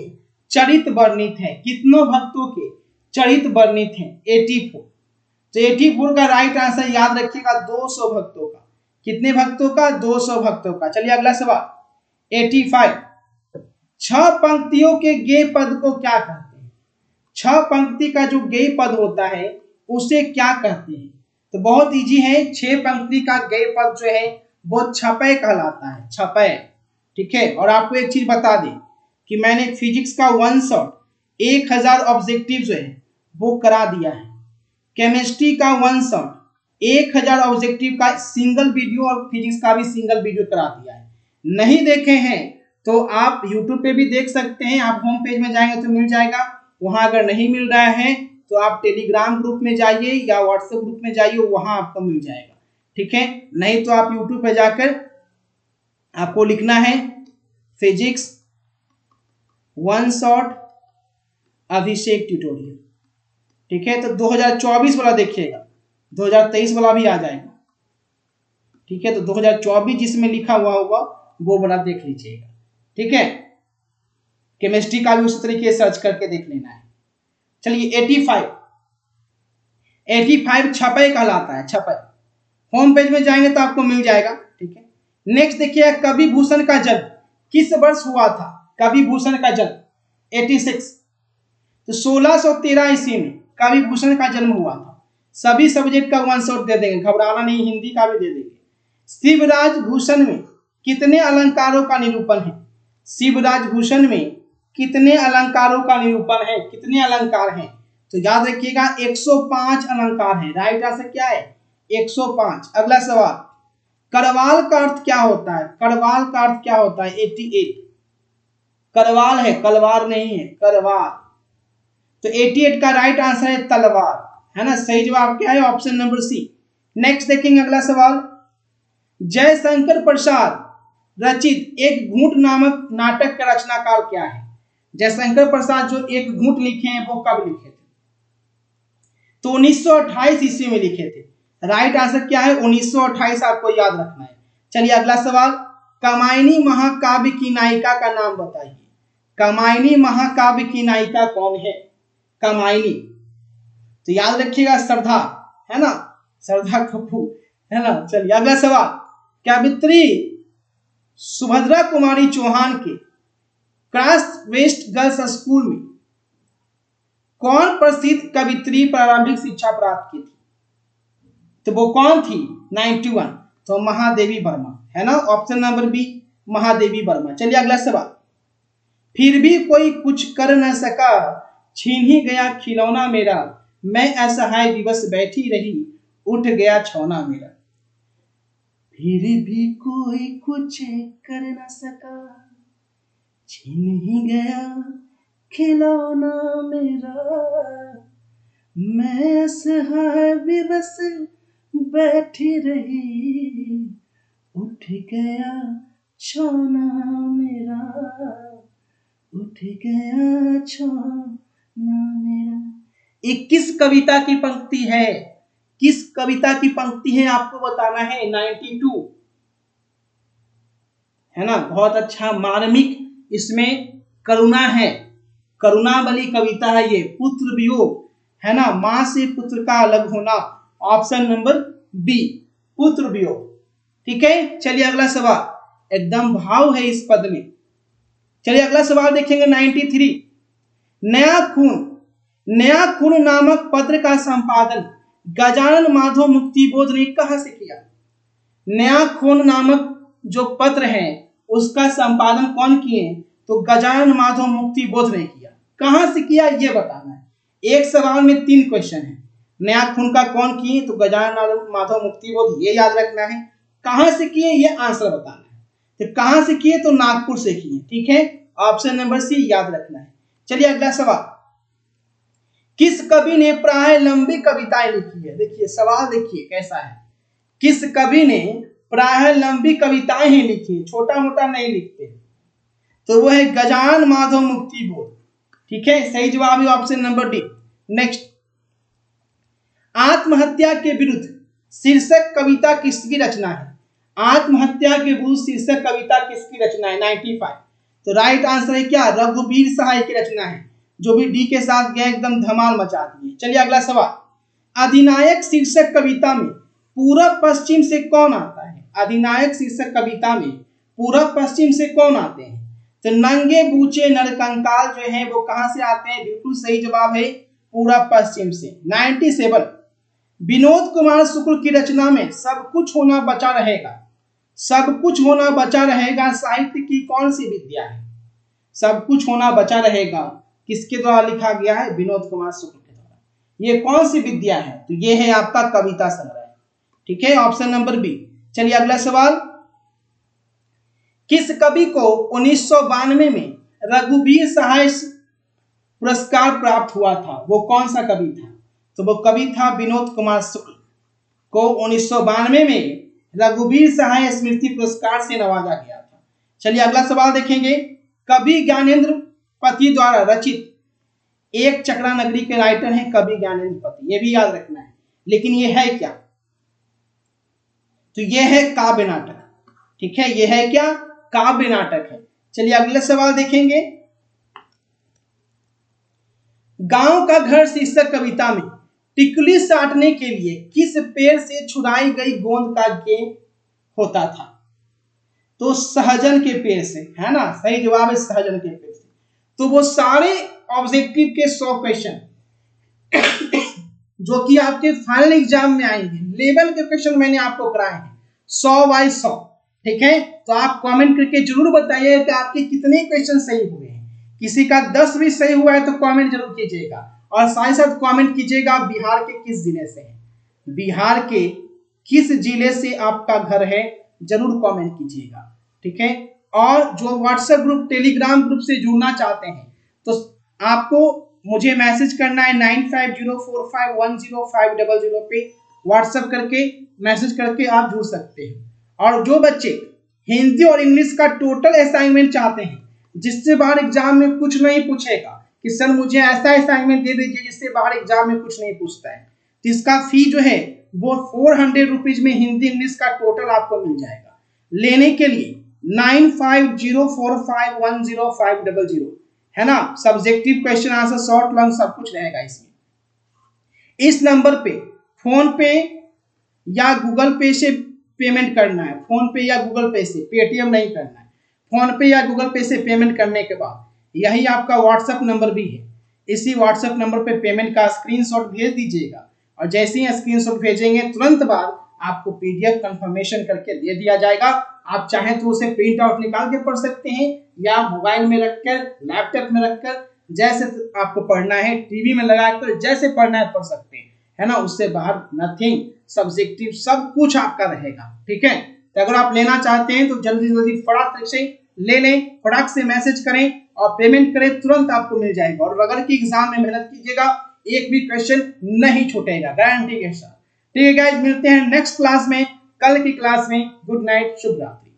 चरित वर्णित हैं? कितनों भक्तों के चरित वर्णित हैं? 84। तो 84 का राइट आंसर याद रखिएगा 200 भक्तों का। कितने भक्तों का? 200 भक्तों का। चलिए अगला सवाल 85। 6 पंक्तियों के गेय पद को क्या कहते हैं? 6 पंक्ति का जो गेय पद होता है उसे क्या कहते हैं? तो बहुत इजी है, 6 पंक्ति का गेय पद जो है वो छपय कहलाता है, छपय। ठीक है, और आपको एक चीज बता दें कि मैंने फिजिक्स का 1 शॉट 1000 ऑब्जेक्टिव जो है वो करा दिया है, केमिस्ट्री का 1 शॉट 1000 ऑब्जेक्टिव का सिंगल वीडियो और फिजिक्स का भी सिंगल वीडियो करा दिया है। नहीं देखे हैं तो आप यूट्यूब पे भी देख सकते हैं, आप होम पेज में जाएंगे तो मिल जाएगा। वहां अगर नहीं मिल रहा है तो आप टेलीग्राम ग्रुप में जाइए या व्हाट्सएप ग्रुप में जाइए, वहां आपको मिल जाएगा। ठीक है, नहीं तो आप यूट्यूब पे जाकर आपको लिखना है फिजिक्स 1 शॉट अभिषेक ट्यूटोरियल। ठीक है, तो 2024 वाला देखिएगा, 2023 वाला भी आ जाएगा। ठीक है, तो 2024 जिसमें लिखा हुआ होगा वो वाला देख लीजिएगा। ठीक है, केमिस्ट्री का भी उसी तरीके से सर्च करके देख लेना है। चलिए 85 छपय कहलाता है, छपय। होम पेज में जाएंगे तो आपको मिल जाएगा। ठीक है, नेक्स्ट देखिए, कवि भूषण का जन्म किस वर्ष हुआ था? कवि भूषण का जन्म 86। तो 1613 ईस्वी में कवि भूषण का जन्म हुआ था। सभी सब्जेक्ट का 1 शॉट दे देंगे, घबराना नहीं, हिंदी का भी दे देंगे। शिवराज भूषण में कितने अलंकारों का निरूपण है? शिवराज भूषण में कितने अलंकारों का निरूपण है? कितने अलंकार हैं? तो याद रखिएगा 105 अलंकार हैं। राइट आंसर क्या है? 105। अगला सवाल, करवाल का अर्थ क्या होता है? करवाल का अर्थ क्या होता है? 88। करवाल है, कलवार नहीं है, करवाल। तो 88 का राइट आंसर है तलवार, है ना। सही जवाब क्या है? ऑप्शन नंबर सी। नेक्स्ट देखेंगे अगला सवाल। जयशंकर प्रसाद रचित एक घूंट नामक नाटक का रचनाकाल क्या है? जयशंकर प्रसाद जो एक घूंट लिखे हैं वो कब लिखे थे? तो 1928 ईस्वी में लिखे थे। राइट आंसर क्या है? 1928 आपको याद रखना है। चलिए अगला सवाल। कामायनी महाकाव्य की नायिका का नाम बताइए। कामायनी महाकाव्य की नायिका कौन है? कामायनी, तो याद रखिएगा श्रद्धा, है ना, श्रद्धा कपूर, है ना। चलिए अगला सवाल। कवित्री सुभद्रा कुमारी चौहान के क्रॉस वेस्ट गर्ल्स स्कूल में कौन प्रसिद्ध कवित्री प्रारंभिक शिक्षा प्राप्त की थी? तो वो कौन थी? 91, तो महादेवी वर्मा, है ना। Option number B, Mahadevi Verma. चलिए अगला सवाल। फिर भी कोई कुछ कर न सका, छीन ही गया खिलौना मेरा, मैं असहाय विवश बैठी रही, उठ गया छौना मेरा। फिर भी कोई कुछ कर न सका, छीन ही गया खिलौना मेरा, मैं असहाय विवश बैठी रही, उठ गया छौना मेरा, उठ गया छौना मेरा। ये किस कविता की पंक्ति है? किस कविता की पंक्ति है आपको बताना है। 92, है ना। बहुत अच्छा, मार्मिक इसमें करुणा है, करुणावली कविता है ये। पुत्र वियोग, है ना, मां से पुत्र का अलग होना। ऑप्शन नंबर बी, पुत्र वियोग। ठीक है। चलिए अगला सवाल। एकदम भाव है इस पद में। चलिए अगला सवाल देखेंगे। 93, नया खून, नया खून नामक पत्र का संपादन गजानन माधव मुक्तिबोध ने कहां से किया? नया खून नामक जो पत्र है उसका संपादन कौन किए? तो गजानन माधव मुक्तिबोध ने किया। कहां से किया ये बताना है। एक सवाल में 3 क्वेश्चन है। नया खून का कौन किए? तो गजानन माधव मुक्तिबोध, ये याद रखना है। कहां से किए ये आंसर बताना है। तो कहां से किए? तो नागपुर से किए। ठीक है, ऑप्शन नंबर सी याद रखना है। चलिए अगला सवाल। किस कवि ने प्राय लंबी कविताएं लिखी है? देखिए सवाल, देखिए कैसा है। किस कवि ने प्राय लंबी कविताएं ही लिखी, छोटा मोटा नहीं लिखते? तो वो है गजानन माधव मुक्तिबोध। ठीक है, सही जवाब है ऑप्शन नंबर डी। नेक्स्ट, आत्महत्या के विरुद्ध शीर्षक कविता किसकी रचना है? आत्महत्या के विरुद्ध शीर्षक कविता किसकी रचना है? 95। तो राइट आंसर है क्या? रघुवीर सहाय की रचना है। जो भी डी के साथ गए एकदम धमाल मचा दिए। चलिए अगला सवाल। अधिनायक शीर्षक कविता में पूरब पश्चिम से कौन आता है? अधिनायक शीर्षक कविता में पूरब पश्चिम से कौन आते हैं? तो नंगे बूचे नरकंकाल जो है वो कहां से आते हैं? बिल्कुल सही जवाब है पूरब पश्चिम से। 97, विनोद कुमार शुक्ल की रचना में सब कुछ होना बचा रहेगा, सब कुछ होना बचा रहेगा साहित्य की कौन सी विद्या है? सब कुछ होना बचा रहेगा किसके द्वारा लिखा गया है? विनोद कुमार शुक्ल के द्वारा। ये कौन सी विद्या है? तो ये है आपका कविता संग्रह। ठीक है, ऑप्शन नंबर बी। चलिए अगला सवाल। किस कवि को 1992 में रघुवीर सहाय पुरस्कार प्राप्त हुआ था? वो कौन सा कवि था? तो वो कवि था विनोद कुमार शुक्ल को 1992 में रघुवीर सहाय स्मृति पुरस्कार से नवाजा गया था। चलिए अगला सवाल देखेंगे। कवि ज्ञानेंद्र पति द्वारा रचित एक चकरा नगरी के राइटर हैं कवि ज्ञानेंद्र पति, ये भी याद रखना है। लेकिन ये है क्या? तो ये है काव्य नाटक। ठीक है, ये है क्या? काव्य नाटक है। चलिए अगला सवाल देखेंगे। गांव का घर शीर्षक कविता में टिकुली साटने के लिए किस पेड़ से छुड़ाई गई गोंद का गेंद होता था? तो सहजन के पेड़ से, है ना। सही जवाब है सहजन के पेड़ से। तो वो सारे ऑब्जेक्टिव के 100 क्वेश्चन जो कि आपके फाइनल एग्जाम में आएंगे, लेवल के क्वेश्चन मैंने आपको कराए हैं 100 बाय 100। ठीक है, तो आप कमेंट करके जरूर बताइए कि आपके कितने क्वेश्चन सही हुए हैं। किसी का 10 भी सही हुआ है तो कमेंट जरूर कीजिएगा। और साथ ही साथ कमेंट कीजिएगा बिहार के किस जिले से है, बिहार के किस जिले से आपका घर है, जरूर कमेंट कीजिएगा। ठीक है, और जो व्हाट्सएप ग्रुप टेलीग्राम ग्रुप से जुड़ना चाहते हैं तो आपको मुझे मैसेज करना है 9504510500 पे व्हाट्सएप करके मैसेज करके आप जुड़ सकते हैं। और जो बच्चे हिंदी और इंग्लिश का टोटल असाइनमेंट चाहते हैं जिससे बाहर एग्जाम में कुछ नहीं पूछेगा कि सर मुझे ऐसा असाइनमेंट दे दीजिए जिससे बाहर एग्जाम में कुछ नहीं पूछता है, तो इसका फी जो है वो 400 रुपीज में हिंदी इंग्लिश का टोटल आपको मिल जाएगा। लेने के लिए 9504510500 है ना, subjective question answer short long सब कुछ रहेगा इसमें। इस नंबर पे फोन पे या गूगल पे से पेमेंट करना है, फोन पे या गूगल पे से, पेटीएम नहीं करना है। फोन पे या गूगल पे से पेमेंट करने के बाद यही आपका व्हाट्सएप नंबर भी है, इसी व्हाट्सएप नंबर पे पेमेंट का स्क्रीनशॉट भेज दीजिएगा और जैसे ही स्क्रीनशॉट भेजेंगे तुरंत बाद आपको पीडीएफ कंफर्मेशन करके दे दिया जाएगा। आप चाहें तो उसे प्रिंट आउट निकाल के पढ़ सकते हैं या मोबाइल में रखकर लैपटॉप में रखकर जैसे आपको पढ़ना है टीवी में लगाकर जैसे पढ़ना है पढ़ सकते हैं, है ना। उससे बाहर नथिंग, सब्जेक्टिव सब कुछ आपका रहेगा, ठीक है। तो अगर आप लेना चाहते हैं तो जल्दी जल्दी फटाक से ले लें, फटाक से मैसेज करें और पेमेंट करें, तुरंत आपको मिल जाएगा। और अगर की एग्जाम में मेहनत कीजिएगा एक भी क्वेश्चन नहीं छूटेगा, गारंटी के साथ। ठीक है गाइस, मिलते हैं नेक्स्ट क्लास में, कल की क्लास में। गुड नाइट, शुभ रात्रि।